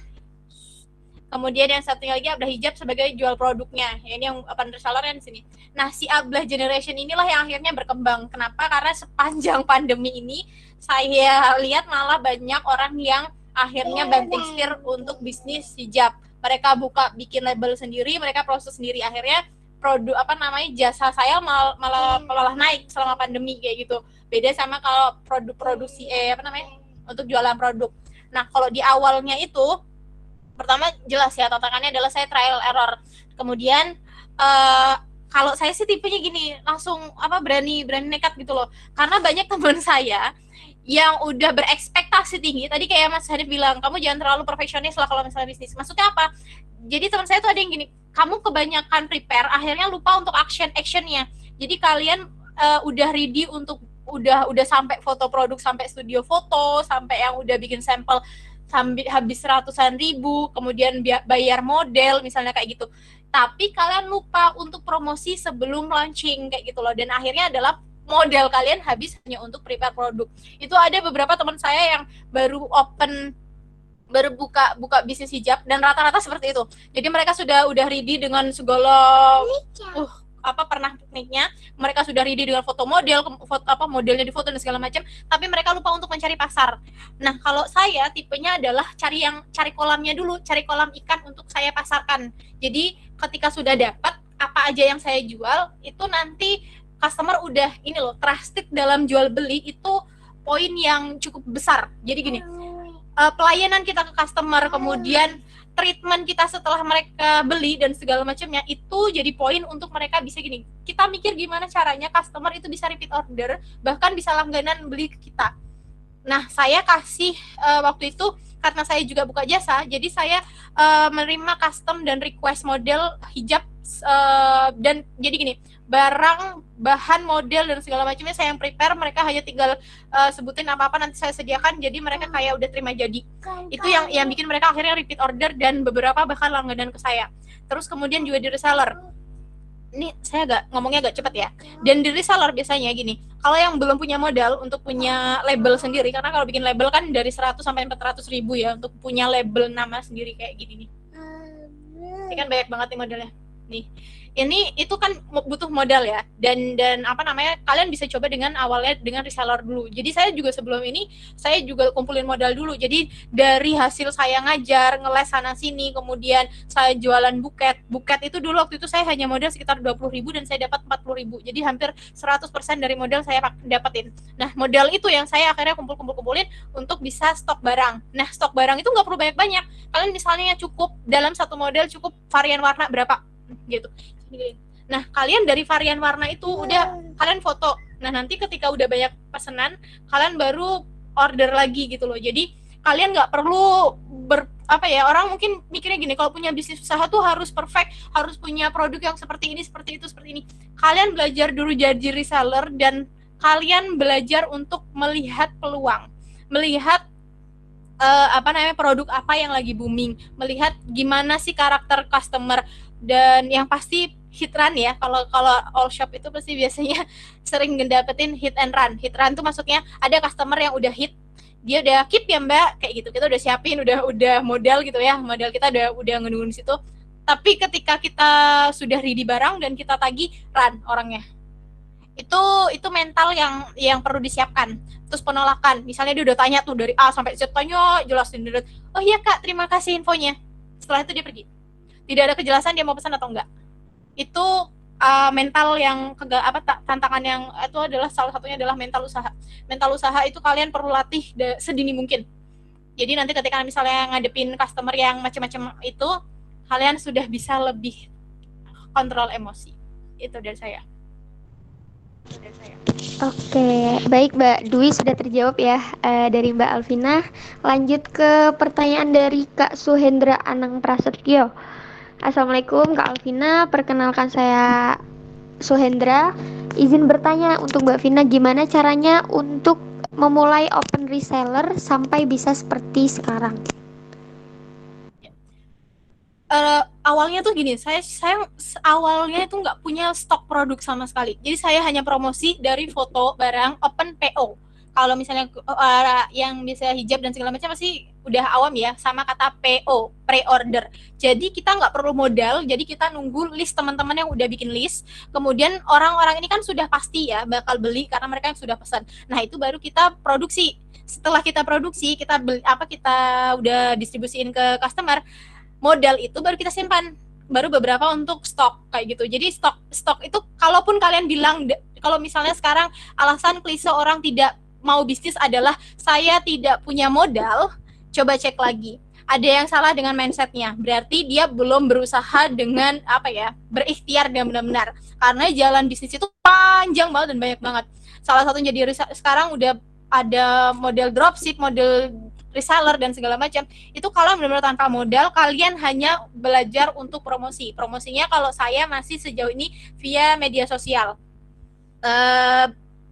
kemudian yang satunya lagi Ablah Hijab sebagai jual produknya. Ya, ini yang open reseller di sini. Nah, si Ablah Generation inilah yang akhirnya berkembang. Kenapa? Karena sepanjang pandemi ini saya lihat malah banyak orang yang akhirnya banting setir untuk bisnis hijab. Mereka bikin label sendiri, mereka proses sendiri. Akhirnya produk jasa saya malah naik selama pandemi kayak gitu. Beda sama kalau produksi untuk jualan produk. Nah, kalau di awalnya itu pertama jelas ya tantangannya adalah saya trial error. Kemudian kalau saya sih tipenya gini, langsung berani nekat gitu loh. Karena banyak teman saya yang udah berekspektasi tinggi. Tadi kayak Mas Hanif bilang, kamu jangan terlalu perfeksionis lah kalau misalnya bisnis. Maksudnya apa? Jadi teman saya tuh ada yang gini, kamu kebanyakan prepare, akhirnya lupa untuk actionnya. Jadi kalian udah ready untuk udah sampai foto produk, sampai studio foto, sampai yang udah bikin sampel sampai habis ratusan ribu, kemudian bayar model misalnya kayak gitu. Tapi kalian lupa untuk promosi sebelum launching kayak gitu loh. Dan akhirnya adalah modal kalian habis hanya untuk prepare produk. Itu ada beberapa teman saya yang baru buka bisnis hijab dan rata-rata seperti itu. Jadi mereka udah ready dengan segala pernah tekniknya, mereka sudah ready dengan foto model, modelnya di foto dan segala macam, tapi mereka lupa untuk mencari pasar. Nah, kalau saya tipenya adalah cari kolamnya dulu, cari kolam ikan untuk saya pasarkan. Jadi ketika sudah dapat apa aja yang saya jual, itu nanti customer udah trusted dalam jual beli, itu poin yang cukup besar. Jadi gini, pelayanan kita ke customer, kemudian treatment kita setelah mereka beli dan segala macamnya, itu jadi poin untuk mereka bisa gini, kita mikir gimana caranya customer itu bisa repeat order, bahkan bisa langganan beli ke kita. Nah, saya kasih waktu itu karena saya juga buka jasa, jadi saya menerima custom dan request model hijab, dan jadi gini, barang, bahan, model dan segala macamnya saya yang prepare, mereka hanya tinggal sebutin apa-apa nanti saya sediakan, jadi mereka kayak udah terima jadi. Itu yang bikin mereka akhirnya repeat order dan beberapa bahkan langganan ke saya. Terus kemudian juga di reseller. Ini saya ngomongnya agak cepat ya. Dan di reseller biasanya gini, kalau yang belum punya modal untuk punya label sendiri, karena kalau bikin label kan dari 100 sampai 400 ribu ya untuk punya label nama sendiri kayak gini nih. Ini kan banyak banget nih modelnya. Nih, itu kan butuh modal ya, dan kalian bisa coba dengan awalnya dengan reseller dulu. Jadi saya juga sebelum ini saya juga kumpulin modal dulu. Jadi dari hasil saya ngajar, ngeles sana sini, kemudian saya jualan buket itu dulu waktu itu saya hanya modal sekitar 20.000 dan saya dapat 40.000. Jadi hampir 100% dari modal saya dapetin. Nah, modal itu yang saya akhirnya kumpulin untuk bisa stok barang. Nah, stok barang itu nggak perlu banyak-banyak. Kalian misalnya cukup dalam satu model cukup varian warna berapa gitu. Nah, kalian dari varian warna itu udah kalian foto. Nah, nanti ketika udah banyak pesanan, kalian baru order lagi gitu loh. Jadi kalian nggak perlu orang mungkin mikirnya gini, kalau punya bisnis usaha tuh harus perfect, harus punya produk yang seperti ini, seperti itu, seperti ini. Kalian belajar dulu jadi reseller dan kalian belajar untuk melihat peluang, melihat produk apa yang lagi booming, melihat gimana sih karakter customer, dan yang pasti hit run ya. Kalau all shop itu pasti biasanya sering ngedapetin hit and run. Hit run tuh maksudnya ada customer yang udah hit, dia udah keep ya Mbak, kayak gitu. Kita udah siapin, udah modal gitu ya. Modal kita udah ngenungguin situ. Tapi ketika kita sudah ready barang dan kita tagih, run orangnya. Itu mental yang perlu disiapkan. Terus penolakan, misalnya dia udah tanya tuh dari A sampai Z, tanya jelasin, oh iya Kak, terima kasih infonya. Setelah itu dia pergi, tidak ada kejelasan dia mau pesan atau enggak. Itu mental yang tantangan yang itu adalah salah satunya adalah mental usaha. Mental usaha itu kalian perlu latih sedini mungkin. Jadi nanti ketika misalnya ngadepin customer yang macam-macam itu, kalian sudah bisa lebih kontrol emosi. Itu dari saya. Oke, baik Mbak Dwi sudah terjawab ya dari Mbak Alvina. Lanjut ke pertanyaan dari Kak Suhendra Anang Prasetyo. Assalamualaikum Kak Alvina, perkenalkan saya Suhendra. Izin bertanya untuk Mbak Vina, gimana caranya untuk memulai open reseller sampai bisa seperti sekarang? Awalnya tuh gini, saya awalnya itu nggak punya stok produk sama sekali. Jadi saya hanya promosi dari foto barang open PO. Kalau misalnya yang bisa hijab dan segala macam pasti udah awam ya sama kata PO, pre-order. Jadi kita nggak perlu modal, jadi kita nunggu list teman-teman yang udah bikin list. Kemudian orang-orang ini kan sudah pasti ya bakal beli karena mereka yang sudah pesan. Nah itu baru kita produksi. Setelah kita produksi, kita udah distribusiin ke customer. Modal itu baru kita simpan, baru beberapa untuk stok kayak gitu. Jadi stok itu kalaupun kalian bilang, kalau misalnya sekarang alasan klise orang tidak mau bisnis adalah saya tidak punya modal, coba cek lagi. Ada yang salah dengan mindsetnya, berarti dia belum berusaha dengan berikhtiar dengan benar-benar. Karena jalan bisnis itu panjang banget dan banyak banget. Salah satunya jadi sekarang udah ada model dropship, model reseller dan segala macam. Itu kalau benar-benar tanpa modal, kalian hanya belajar untuk promosi. Promosinya kalau saya masih sejauh ini via media sosial.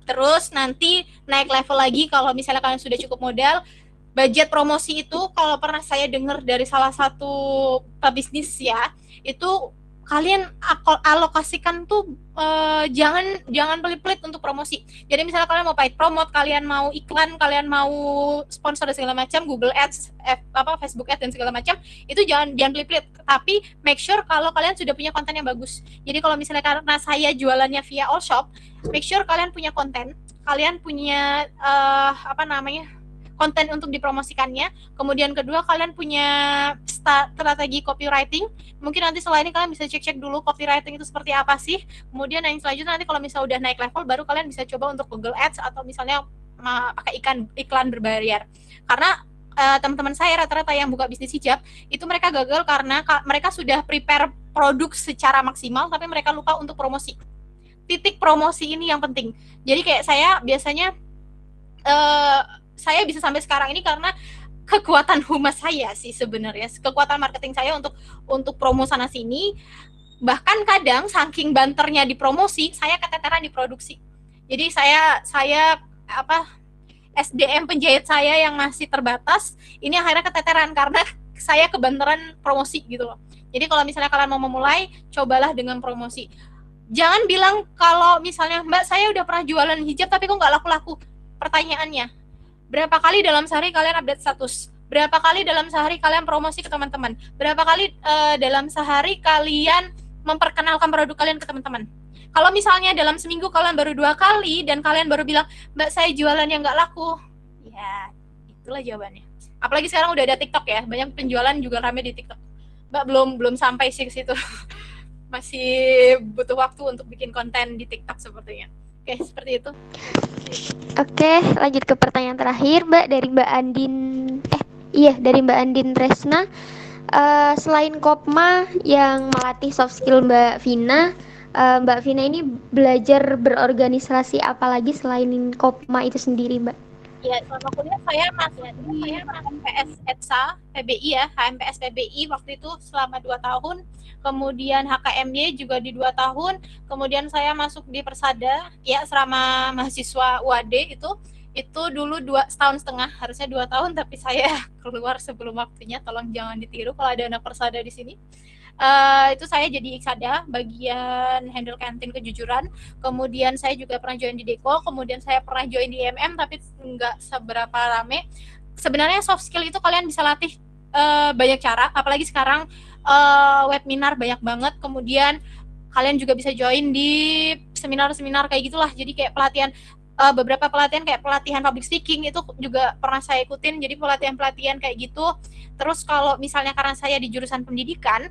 Terus nanti naik level lagi kalau misalnya kalian sudah cukup modal. Budget promosi itu kalau pernah saya dengar dari salah satu pebisnis ya, itu kalian alokasikan tuh jangan pelit-pelit untuk promosi. Jadi misalnya kalian mau paid promote, kalian mau iklan, kalian mau sponsor dan segala macam, Google Ads, Facebook Ads dan segala macam, itu jangan pelit-pelit. Tapi make sure kalau kalian sudah punya konten yang bagus. Jadi kalau misalnya karena saya jualannya via all shop, make sure kalian punya konten, kalian punya konten untuk dipromosikannya. Kemudian kedua, kalian punya strategi copywriting. Mungkin nanti setelah ini kalian bisa cek-cek dulu copywriting itu seperti apa sih. Kemudian yang selanjutnya nanti kalau misalnya udah naik level, baru kalian bisa coba untuk Google Ads atau misalnya pakai iklan berbayar. Karena teman-teman saya rata-rata yang buka bisnis hijab, itu mereka gagal karena mereka sudah prepare produk secara maksimal, tapi mereka lupa untuk promosi. Titik promosi ini yang penting. Jadi kayak saya biasanya saya bisa sampai sekarang ini karena kekuatan humas saya sih sebenarnya, kekuatan marketing saya untuk promo sana sini. Bahkan kadang saking banternya di promosi, saya keteteran di produksi. Jadi saya SDM penjahit saya yang masih terbatas, ini akhirnya keteteran karena saya kebanteran promosi gitu loh. Jadi kalau misalnya kalian mau memulai, cobalah dengan promosi. Jangan bilang kalau misalnya, Mbak saya udah pernah jualan hijab tapi kok nggak laku-laku. Pertanyaannya, berapa kali dalam sehari kalian update status? Berapa kali dalam sehari kalian promosi ke teman-teman? Berapa kali dalam sehari kalian memperkenalkan produk kalian ke teman-teman? Kalau misalnya dalam seminggu kalian baru 2 kali dan kalian baru bilang, Mbak saya jualan yang nggak laku, ya itulah jawabannya. Apalagi sekarang udah ada TikTok ya, banyak penjualan juga rame di TikTok. Mbak belum sampai sih ke situ. Masih butuh waktu untuk bikin konten di TikTok sepertinya. Oke, seperti itu. Oke, lanjut ke pertanyaan terakhir, Mbak, dari Mbak Andin Resna. Selain Kopma yang melatih soft skill Mbak Vina, Mbak Vina ini belajar berorganisasi apa lagi selain Kopma itu sendiri, Mbak? Ya, selama kuliah saya masuk di HMPS ETSA PBI ya, HMPS PBI waktu itu selama 2 tahun. Kemudian HKMY juga di 2 tahun. Kemudian saya masuk di Persada ya selama mahasiswa UAD itu dulu 2,5 tahun, harusnya 2 tahun tapi saya keluar sebelum waktunya. Tolong jangan ditiru kalau ada anak Persada di sini. Itu saya jadi Iksada, bagian handle kantin kejujuran. Kemudian saya juga pernah join di Deko, kemudian saya pernah join di MM, tapi nggak seberapa rame. Sebenarnya soft skill itu kalian bisa latih banyak cara, apalagi sekarang webinar banyak banget. Kemudian kalian juga bisa join di seminar-seminar kayak gitulah. Jadi kayak pelatihan, beberapa pelatihan kayak pelatihan public speaking itu juga pernah saya ikutin. Jadi pelatihan-pelatihan kayak gitu. Terus kalau misalnya karena saya di jurusan pendidikan,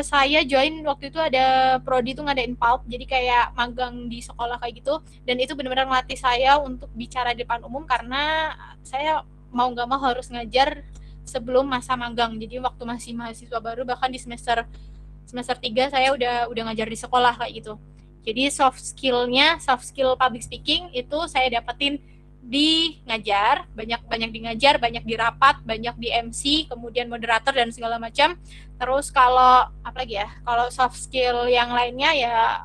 saya join waktu itu ada prodi itu ngadain PALP, jadi kayak magang di sekolah kayak gitu. Dan itu benar-benar ngelatih saya untuk bicara di depan umum karena saya mau nggak mau harus ngajar sebelum masa magang. Jadi waktu masih mahasiswa baru, bahkan di semester 3 saya udah ngajar di sekolah kayak gitu. Jadi soft skill public speaking itu saya dapetin di ngajar, banyak di ngajar, banyak di rapat, banyak di MC, kemudian moderator dan segala macam. Terus kalau apa lagi ya? Kalau soft skill yang lainnya ya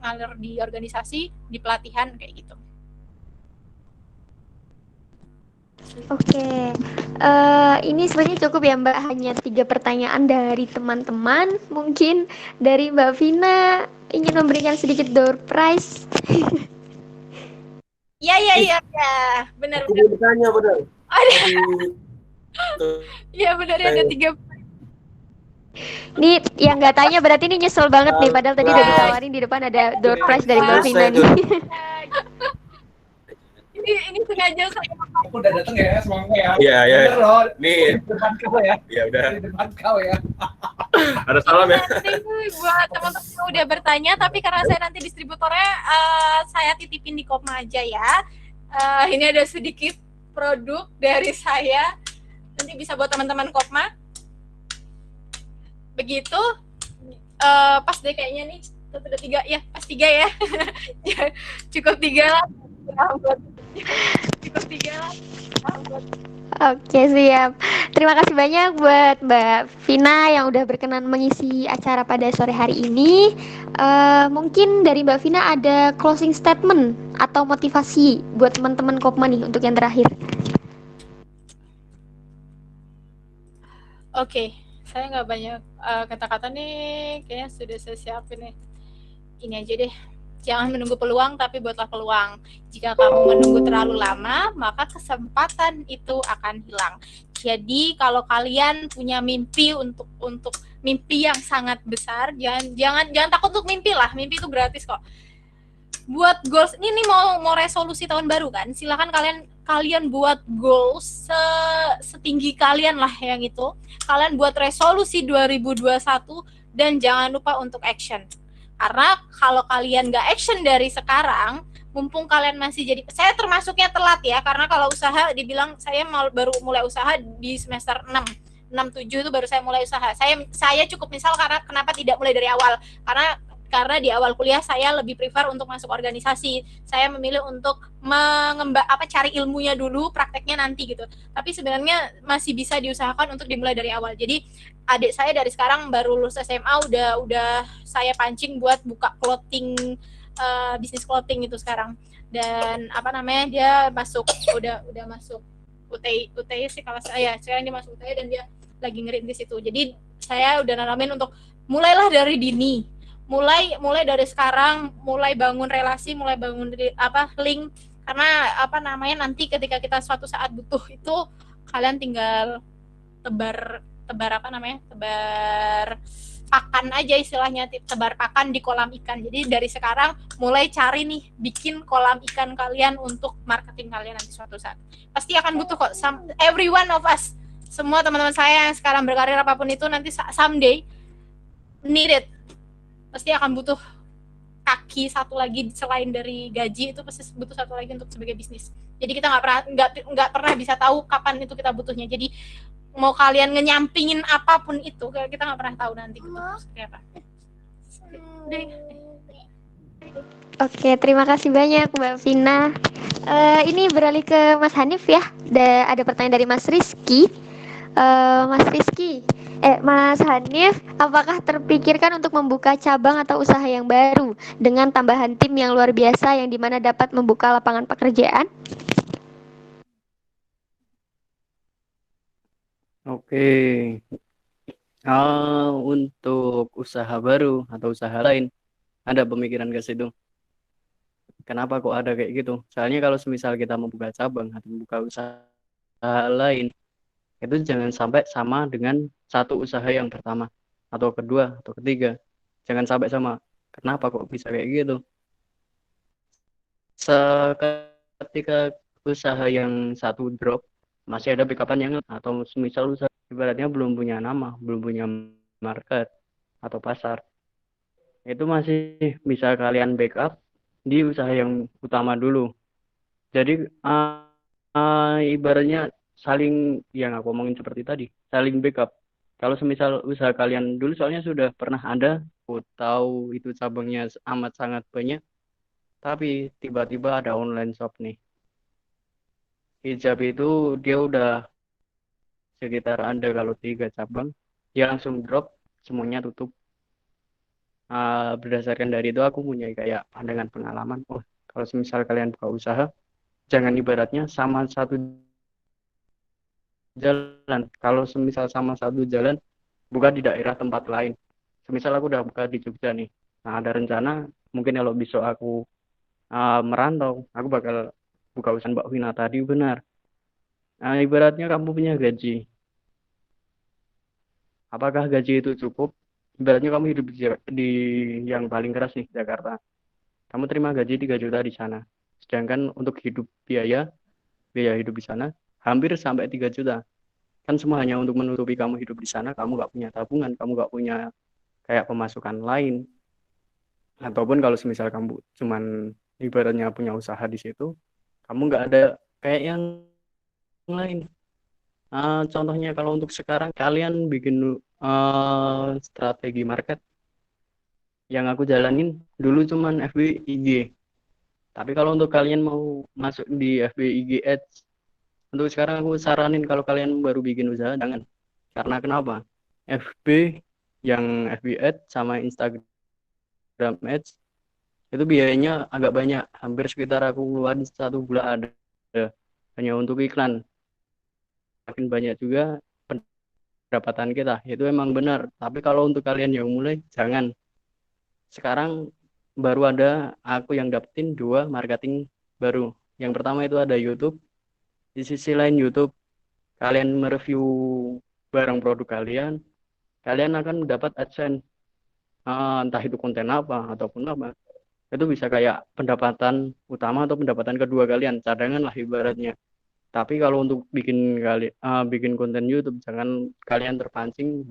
ngalir di organisasi, di pelatihan kayak gitu. Oke, ini sebenarnya cukup ya Mbak, hanya 3 pertanyaan dari teman-teman. Mungkin dari Mbak Vina ingin memberikan sedikit door prize. Iya, benar. Aku belum tanya padahal. Iya benar, ada 3. Ini yang nggak tanya berarti ini nyesel banget nih, padahal tadi udah ditawarin di depan ada door prize dari Mbak Vina nih. Ini sengaja saya. Aku udah datang ya semuanya ya. Iya. Bener loh. Nih. Di depan kau ya. Iya udah. Di depan kau ya. Ada salam ya. Buat teman-teman yang udah bertanya, tapi karena saya nanti distributornya, saya titipin di Kopma aja ya. Ini ada sedikit produk dari saya. Nanti bisa buat teman-teman Kopma. Begitu. Pas deh kayaknya nih. 1, 2, 3 ya, pas 3 ya. Cukup 3 lah. Cukup 3 lah. Oke, siap. Terima kasih banyak buat Mbak Vina yang udah berkenan mengisi acara pada sore hari ini. Mungkin dari Mbak Vina ada closing statement atau motivasi buat teman-teman Kopma nih untuk yang terakhir. Oke, saya nggak banyak kata-kata nih, kayaknya sudah saya siapin nih. Ini aja deh. Jangan menunggu peluang, tapi buatlah peluang. Jika kamu menunggu terlalu lama, maka kesempatan itu akan hilang. Jadi kalau kalian punya mimpi untuk mimpi yang sangat besar, jangan takut untuk mimpi lah. Mimpi itu gratis kok. Buat goals ini mau resolusi tahun baru kan? Silakan kalian buat goals setinggi kalian lah yang itu. Kalian buat resolusi 2021 dan jangan lupa untuk action. Karena kalau kalian nggak action dari sekarang, mumpung kalian masih jadi, saya termasuknya telat ya, karena kalau usaha dibilang saya baru mulai usaha di semester 6, 7 itu baru saya mulai usaha. Saya cukup misal karena kenapa tidak mulai dari awal? Karena di awal kuliah saya lebih prefer untuk masuk organisasi. Saya memilih untuk cari ilmunya dulu, prakteknya nanti gitu. Tapi sebenarnya masih bisa diusahakan untuk dimulai dari awal. Jadi adik saya dari sekarang baru lulus SMA udah saya pancing buat buka clothing, bisnis clothing itu sekarang. Dan dia udah masuk UTI sih kalau saya. Sekarang dia masuk UTI dan dia lagi ngerintis itu. Jadi saya udah nanamin untuk mulailah dari dini. Mulai dari sekarang, mulai bangun relasi, mulai bangun link, karena nanti ketika kita suatu saat butuh itu, kalian tinggal tebar pakan aja istilahnya, tebar pakan di kolam ikan. Jadi dari sekarang mulai cari nih, bikin kolam ikan kalian untuk marketing kalian nanti suatu saat. Pasti akan butuh kok, every one of us, semua teman-teman saya yang sekarang berkarir apapun itu nanti someday need it. Pasti akan butuh kaki satu lagi selain dari gaji, itu pasti butuh satu lagi untuk sebagai bisnis. Jadi kita nggak pernah bisa tahu kapan itu kita butuhnya. Jadi mau kalian ngenyampingin apapun itu, kita nggak pernah tahu nanti gitu seperti apa. Oke, terima kasih banyak Mbak Vina. Ini beralih ke Mas Hanif ya. Ada pertanyaan dari Mas Rizky. Mas Hanif, apakah terpikirkan untuk membuka cabang atau usaha yang baru dengan tambahan tim yang luar biasa yang dimana dapat membuka lapangan pekerjaan? Oke. Untuk usaha baru atau usaha lain, ada pemikiran ke situ. Kenapa kok ada kayak gitu? Soalnya kalau semisal kita membuka cabang atau membuka usaha lain, itu jangan sampai sama dengan satu usaha yang pertama atau kedua atau ketiga. Jangan sampai sama. Kenapa kok bisa kayak gitu? Ketika usaha yang satu drop, masih ada backupan yang atau misal usaha ibaratnya belum punya nama, belum punya market atau pasar, itu masih bisa kalian backup di usaha yang utama dulu. Jadi ibaratnya saling yang aku omongin seperti tadi, saling backup. Kalau semisal usaha kalian dulu soalnya sudah pernah ada, aku tahu itu cabangnya amat sangat banyak, tapi tiba-tiba ada online shop nih. Hijab itu dia udah sekitar Anda kalau 3 cabang, dia langsung drop, semuanya tutup. Berdasarkan dari itu aku punya kayak pandangan pengalaman. Oh, kalau semisal kalian buka usaha, jangan ibaratnya sama satu jalan. Kalau semisal sama satu jalan, buka di daerah tempat lain. Semisal aku udah buka di Jogja nih. Nah, ada rencana mungkin kalau besok aku merantau, aku bakal buka usaha Mbak Vina tadi benar. Ibaratnya kamu punya gaji. Apakah gaji itu cukup? Ibaratnya kamu hidup di yang paling keras nih, Jakarta. Kamu terima gaji 3 juta di sana. Sedangkan untuk biaya hidup di sana hampir sampai 3 juta. Kan semua hanya untuk menutupi kamu hidup di sana, kamu nggak punya tabungan, kamu nggak punya kayak pemasukan lain. Ataupun kalau semisal kamu cuman ibaratnya punya usaha di situ, kamu nggak ada kayak yang lain. Contohnya kalau untuk sekarang kalian bikin strategi market, yang aku jalanin dulu cuman FB IG. Tapi kalau untuk kalian mau masuk di FB IG Ads, untuk sekarang aku saranin kalau kalian baru bikin usaha jangan. Karena kenapa? FB Ads sama Instagram Ads itu biayanya agak banyak, hampir sekitar aku keluarin 1 bulan ada hanya untuk iklan. Makin banyak juga pendapatan kita, itu emang benar. Tapi kalau untuk kalian yang mulai, jangan. Sekarang baru ada aku yang dapetin 2 marketing baru. Yang pertama itu ada YouTube. Di sisi lain YouTube, kalian mereview barang produk kalian akan mendapat AdSense. Entah itu konten apa ataupun apa. Itu bisa kayak pendapatan utama atau pendapatan kedua kalian, cadangan lah ibaratnya. Tapi kalau untuk bikin konten YouTube, jangan kalian terpancing,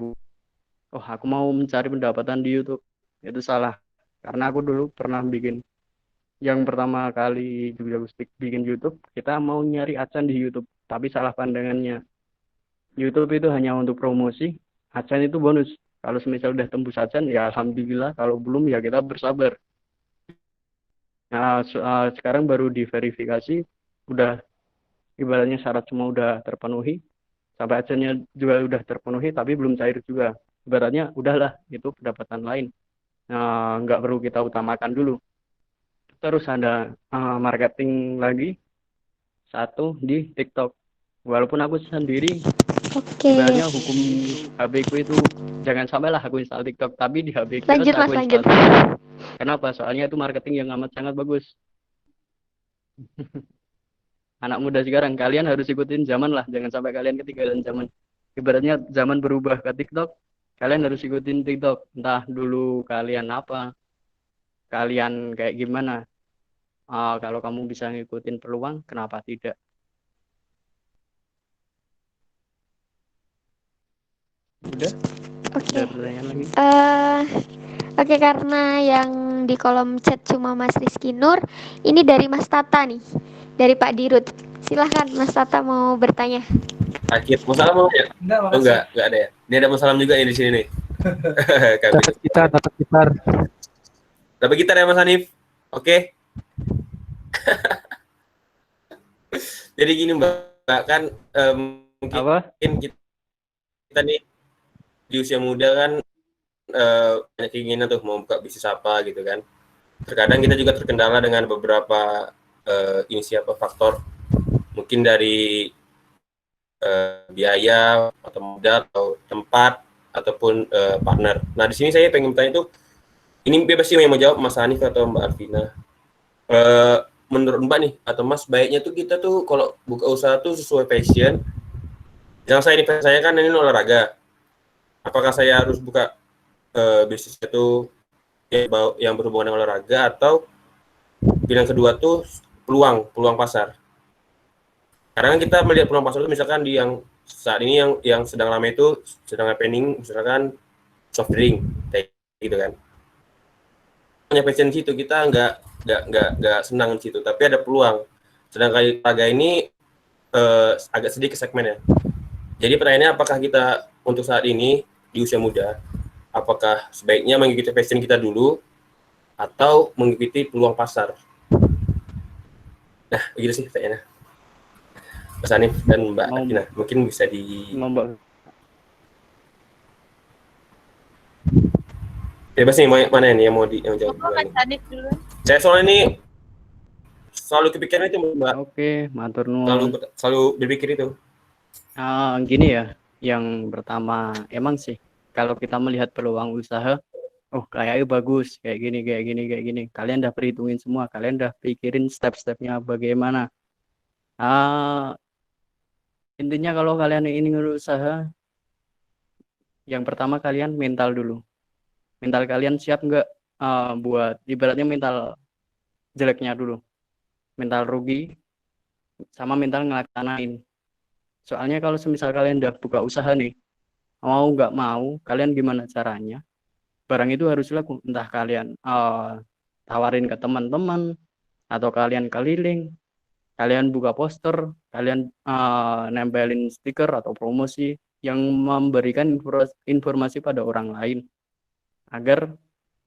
oh aku mau mencari pendapatan di YouTube. Itu salah. Karena aku dulu pernah bikin, yang pertama kali juga bikin YouTube, kita mau nyari AdSense di YouTube. Tapi salah pandangannya. YouTube itu hanya untuk promosi, AdSense itu bonus. Kalau semisal udah tembus AdSense, ya alhamdulillah. Kalau belum, ya kita bersabar. Nah, sekarang baru diverifikasi, udah ibaratnya syarat semua udah terpenuhi, sampai AdSense-nya juga udah terpenuhi, tapi belum cair juga. Ibaratnya udahlah, itu pendapatan lain. Nggak perlu kita utamakan dulu. Terus ada marketing lagi, satu di TikTok. Walaupun aku sendiri, ibaratnya hukum HP ku itu jangan sampailah aku install TikTok, tapi di HP ku aku install. Kenapa? Soalnya itu marketing yang amat sangat bagus. Anak muda sekarang, kalian harus ikutin zaman lah, jangan sampai kalian ketinggalan zaman. Ibaratnya zaman berubah ke TikTok, kalian harus ikutin TikTok. Entah dulu kalian apa, kalian kayak gimana. Kalau kamu bisa ngikutin peluang, kenapa tidak? Udah? Oke. Ada pertanyaan lagi? Oke, karena yang di kolom chat cuma Mas Rizky Nur, ini dari Mas Tata nih, dari Pak Dirut. Silahkan Mas Tata mau bertanya. Akhir, mau salam mau ya? Enggak ada ya. Ini ada mau salam juga nih di sini nih. Dapat gitar. Dapat gitar ya Mas Hanif. Oke. Jadi gini Mbak, kan mungkin kita nih di usia muda kan banyak keinginan tuh mau buka bisnis apa gitu kan. Terkadang kita juga terkendala dengan beberapa faktor, mungkin dari biaya atau modal atau tempat ataupun partner. Nah, di sini saya pengen bertanya itu, ini bebas sih yang mau jawab, Mas Hanif atau Mbak Alvina. Menurut Mbak nih atau Mas, baiknya tuh kita tuh kalau buka usaha tuh sesuai passion. Yang saya kan ini olahraga. Apakah saya harus buka bisnis itu yang berhubungan dengan olahraga, atau pilihan kedua tuh peluang pasar? Karena kan kita melihat peluang pasar itu misalkan di yang saat ini yang sedang ramai itu, sedang happening, misalkan soft drink kayak gitu kan. Hanya passion situ, kita nggak senang di situ, tapi ada peluang. Sedangkan olahraga ini agak sedikit segmennya. Jadi pertanyaannya, apakah kita untuk saat ini di usia muda, apakah sebaiknya mengikuti passion kita dulu atau mengikuti peluang pasar? Nah, begitu sih pertanyaannya. Mas Hanif dan Mbak Alvina, mungkin bisa bebas nih, mana ini yang mau jawab? Mas Hanif dulu. Saya soalnya ini selalu kepikiran itu, Mbak. Oke, matur nuwun. Selalu berpikir itu. Gini ya, yang pertama emang sih kalau kita melihat peluang usaha, kayaknya bagus, kayak gini. Kalian udah perhitungin semua, kalian udah pikirin step-stepnya bagaimana. Intinya kalau kalian ini berusaha, yang pertama kalian mental dulu. Mental kalian siap nggak buat, ibaratnya mental jeleknya dulu. Mental rugi sama mental ngelaksanain. Soalnya kalau semisal kalian udah buka usaha nih, mau nggak mau, kalian gimana caranya? Barang itu harus laku. Entah kalian tawarin ke teman-teman, atau kalian keliling, kalian buka poster, kalian nempelin stiker atau promosi yang memberikan informasi pada orang lain, agar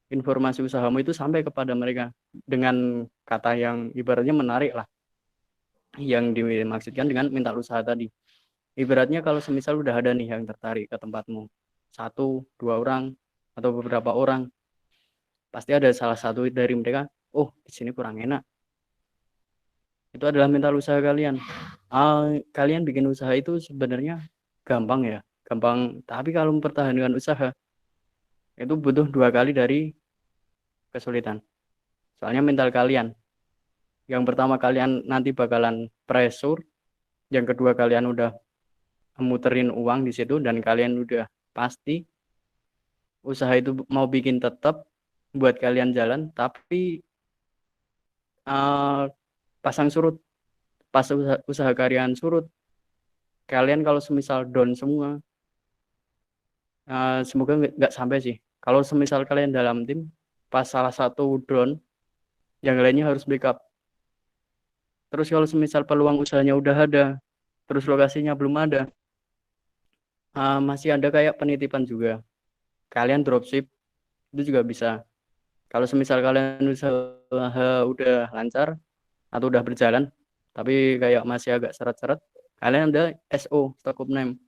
informasi usahamu itu sampai kepada mereka dengan kata yang ibaratnya menarik lah, yang dimaksudkan dengan mental usaha tadi. Ibaratnya kalau semisal udah ada nih yang tertarik ke tempatmu, 1, 2 orang atau beberapa orang, pasti ada salah satu dari mereka, di sini kurang enak. Itu adalah mental usaha kalian. Kalian bikin usaha itu sebenarnya gampang ya, gampang. Tapi kalau mempertahankan usaha itu butuh 2 kali dari kesulitan. Soalnya mental kalian. Yang pertama kalian nanti bakalan pressure, yang kedua kalian udah muterin uang di situ, dan kalian udah pasti usaha itu mau bikin tetap buat kalian jalan, tapi pasang surut. Pas usaha kalian surut, kalian kalau semisal down semua, semoga nggak sampai sih. Kalau semisal kalian dalam tim, pas salah satu down, yang lainnya harus backup. Terus kalau semisal peluang usahanya udah ada, terus lokasinya belum ada, masih ada kayak penitipan juga, kalian dropship itu juga bisa. Kalau semisal kalian usaha udah lancar atau udah berjalan, tapi kayak masih agak seret-seret, kalian ada SO, stock of name,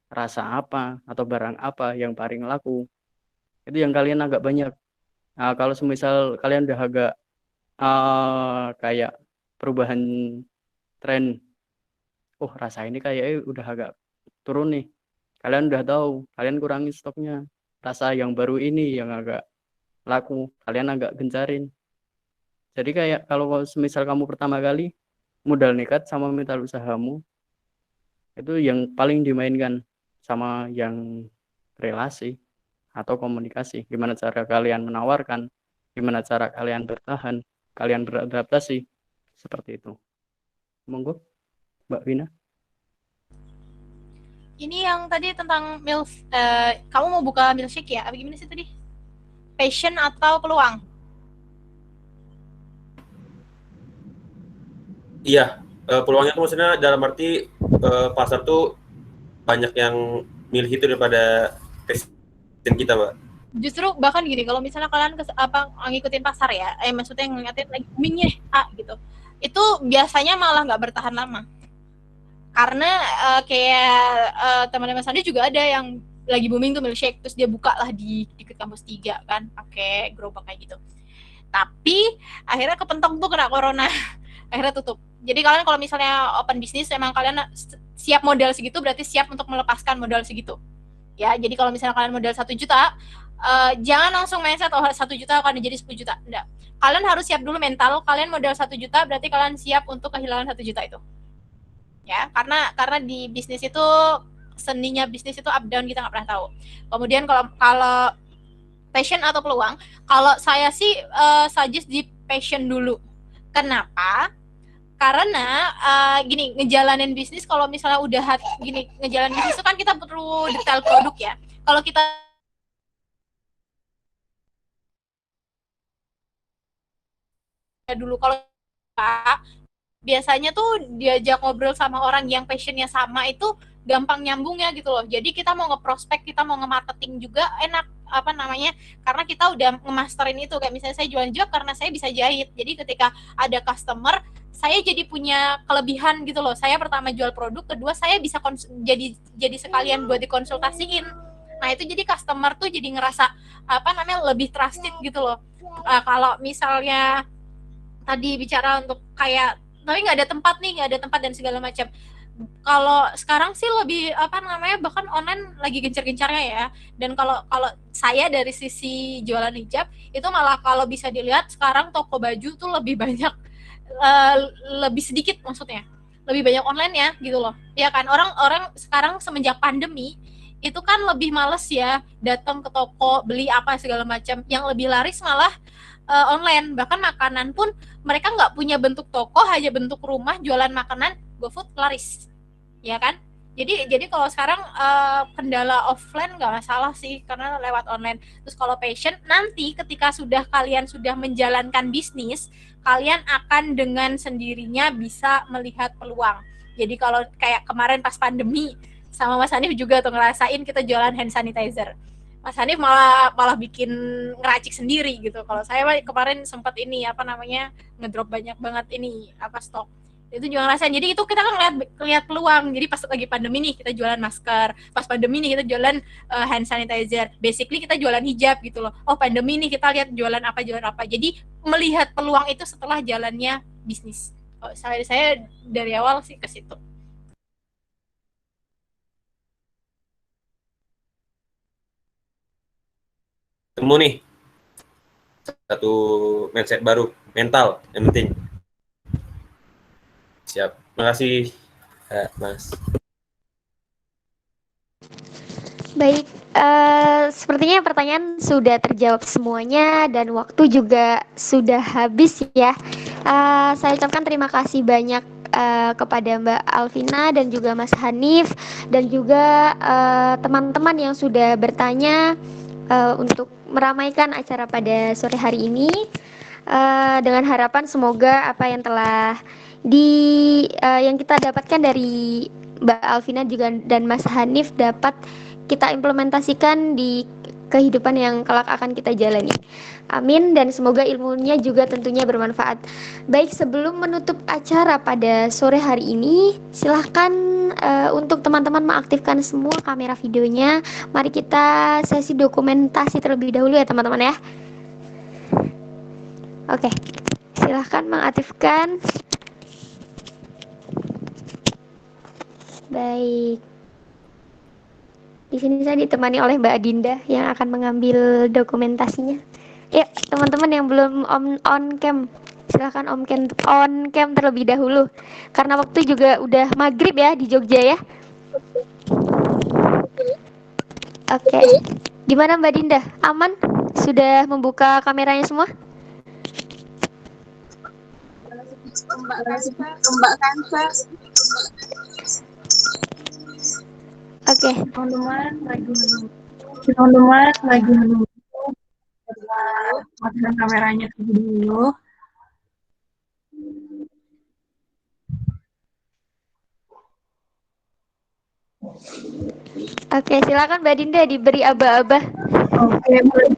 rasa apa atau barang apa yang paling laku, itu yang kalian agak banyak. Kalau semisal kalian udah agak kayak perubahan tren, rasa ini kayaknya udah agak turun nih, kalian udah tahu, kalian kurangi stoknya. Rasa yang baru ini yang agak laku, kalian agak gencarin. Jadi kayak kalau semisal kamu pertama kali modal nekat sama mental usahamu, itu yang paling dimainkan sama yang relasi atau komunikasi. Gimana cara kalian menawarkan, gimana cara kalian bertahan, kalian beradaptasi, seperti itu. Monggo, Mbak Vina. Ini yang tadi tentang kamu mau buka milkshake ya? Apa gimana sih tadi? Passion atau peluang? Iya, peluangnya tuh maksudnya dalam arti pasar tuh banyak yang milih itu daripada passion kita, Mbak. Justru bahkan gini, kalau misalnya kalian ngikutin pasar ya, maksudnya ngeliatin lagi boomingnya gitu, itu biasanya malah nggak bertahan lama. Karena kayak teman-teman Sandi juga ada yang lagi booming tuh milkshake, terus dia buka lah di dekat kampus 3 kan, pakai gerobak kayak gitu. Tapi akhirnya kepentok tuh kena corona, akhirnya tutup. Jadi kalian kalau misalnya open bisnis, emang kalian siap modal segitu, berarti siap untuk melepaskan modal segitu. ya. Jadi kalau misalnya kalian modal 1 juta, jangan langsung mindset 1 juta akan jadi 10 juta. Enggak. Kalian harus siap dulu mental, kalian modal 1 juta berarti kalian siap untuk kehilangan 1 juta itu. Ya, karena di bisnis itu, seninya bisnis itu up down, kita nggak pernah tahu. Kemudian kalau passion atau peluang, kalau saya sih suggest di passion dulu. Kenapa? Karena gini, ngejalanin bisnis kalau misalnya udah gini, ngejalanin bisnis itu kan kita perlu detail produk ya. Kalau kita dulu, kalau biasanya tuh diajak ngobrol sama orang yang passionnya sama itu gampang nyambungnya gitu loh. Jadi kita mau ngeprospek, kita mau nge-marketing juga enak, apa namanya, karena kita udah ngemasterin itu. Kayak misalnya saya jualan jok karena saya bisa jahit, jadi ketika ada customer saya jadi punya kelebihan gitu loh. Saya pertama jual produk, kedua saya bisa jadi sekalian buat dikonsultasiin. Nah itu jadi customer tuh jadi ngerasa apa namanya, lebih trusted gitu loh. Kalau misalnya tadi bicara untuk kayak tapi nggak ada tempat nih, nggak ada tempat dan segala macam. Kalau sekarang sih lebih apa namanya, bahkan online lagi gencar-gencarnya ya. Dan kalau saya dari sisi jualan hijab itu malah kalau bisa dilihat sekarang toko baju tuh lebih banyak, lebih sedikit maksudnya, lebih banyak online ya gitu loh. Ya kan, orang sekarang semenjak pandemi itu kan lebih males ya datang ke toko beli apa segala macam. Yang lebih laris malah online. Bahkan makanan pun mereka nggak punya bentuk toko, hanya bentuk rumah jualan makanan, GoFood laris, ya kan? Jadi kalau sekarang kendala offline nggak masalah sih, karena lewat online. Terus kalau passion, nanti ketika kalian sudah menjalankan bisnis, kalian akan dengan sendirinya bisa melihat peluang. Jadi kalau kayak kemarin pas pandemi, sama Mas Hanif juga tuh ngerasain kita jualan hand sanitizer. Mas Hanif malah bikin ngeracik sendiri gitu. Kalau saya kemarin sempat ini apa namanya, ngedrop banyak banget ini apa stok. Itu juga ngerasain. Jadi itu kita kan lihat peluang. Jadi pas lagi pandemi nih kita jualan masker, pas pandemi nih kita jualan hand sanitizer. Basically kita jualan hijab gitu loh. Oh pandemi nih kita lihat jualan apa. Jadi melihat peluang itu setelah jalannya bisnis. Oh, saya dari awal sih ke situ. Temu nih satu mindset baru, mental yang penting. Siap, makasih Mas. Baik, sepertinya pertanyaan sudah terjawab semuanya dan waktu juga sudah habis ya. Saya ucapkan terima kasih banyak kepada Mbak Alvina dan juga Mas Hanif dan juga teman-teman yang sudah bertanya untuk meramaikan acara pada sore hari ini. Dengan harapan semoga apa yang telah yang kita dapatkan dari Mbak Alvina juga dan Mas Hanif dapat kita implementasikan di kehidupan yang kelak akan kita jalani. Amin, dan semoga ilmunya juga tentunya bermanfaat. Baik, sebelum menutup acara pada sore hari ini, silahkan untuk teman-teman mengaktifkan semua kamera videonya. Mari kita sesi dokumentasi terlebih dahulu ya teman-teman ya. Oke, silahkan mengaktifkan. Baik. Di sini saya ditemani oleh Mbak Adinda yang akan mengambil dokumentasinya. Ya, teman-teman yang belum on cam, silahkan on cam terlebih dahulu. Karena waktu juga udah maghrib ya di Jogja ya. Oke. Gimana Mbak Dinda? Aman? Sudah membuka kameranya semua? Mbak Kansa. Oke. Teman-teman lagi menunggu. Matikan kameranya dulu. Oke, silakan Mbak Dinda diberi aba-aba. Oke, boleh.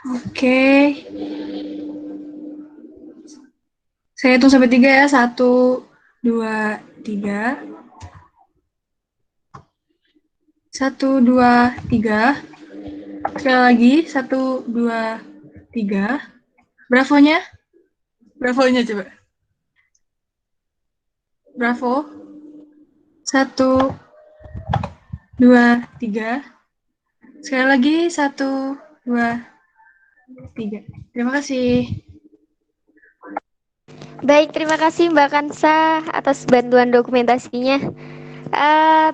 Oke. Saya hitung sampai 3 ya. 1, 2, 3. 1, 2, 3. Sekali lagi. 1, 2, 3. Bravonya. Bravo-nya coba. Bravo. 1, 2, 3. Sekali lagi 1, 2, 3. Terima kasih. Baik, terima kasih Mbak Kansa atas bantuan dokumentasinya.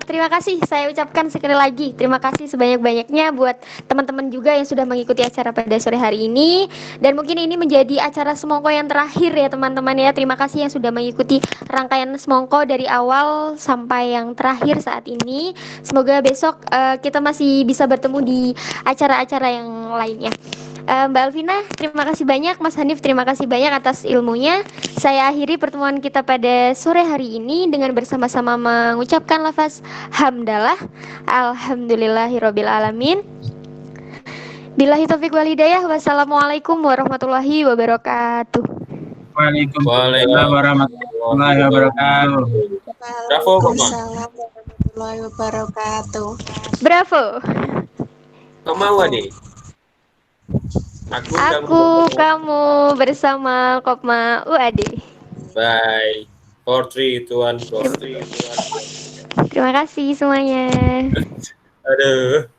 Terima kasih saya ucapkan sekali lagi. Terima kasih sebanyak-banyaknya buat teman-teman juga yang sudah mengikuti acara pada sore hari ini. Dan mungkin ini menjadi acara Semongko yang terakhir ya teman-teman ya. Terima kasih yang sudah mengikuti rangkaian Semongko dari awal sampai yang terakhir saat ini. Semoga besok kita masih bisa bertemu di acara-acara yang lainnya. Mbak Alvina, terima kasih banyak. Mas Hanif, terima kasih banyak atas ilmunya. Saya akhiri pertemuan kita pada sore hari ini dengan bersama-sama mengucapkan lafaz hamdalah. Alhamdulillahirabbil alamin. Billahi taufik wal hidayah. Wassalamualaikum warahmatullahi wabarakatuh. Waalaikumsalam warahmatullahi wabarakatuh. Bravo, Waalaikumsalam warahmatullahi wabarakatuh. Bravo. Kau mau adik? Aku, kamu bersama Kopma UAD. Bye. 4, 3, 2, 1, go. Terima kasih semuanya. Aduh.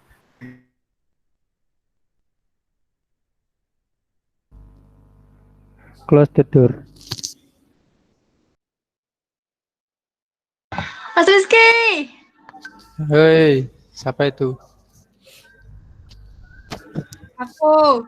Close the door. Mas Rizky. Hei, siapa itu? Aku.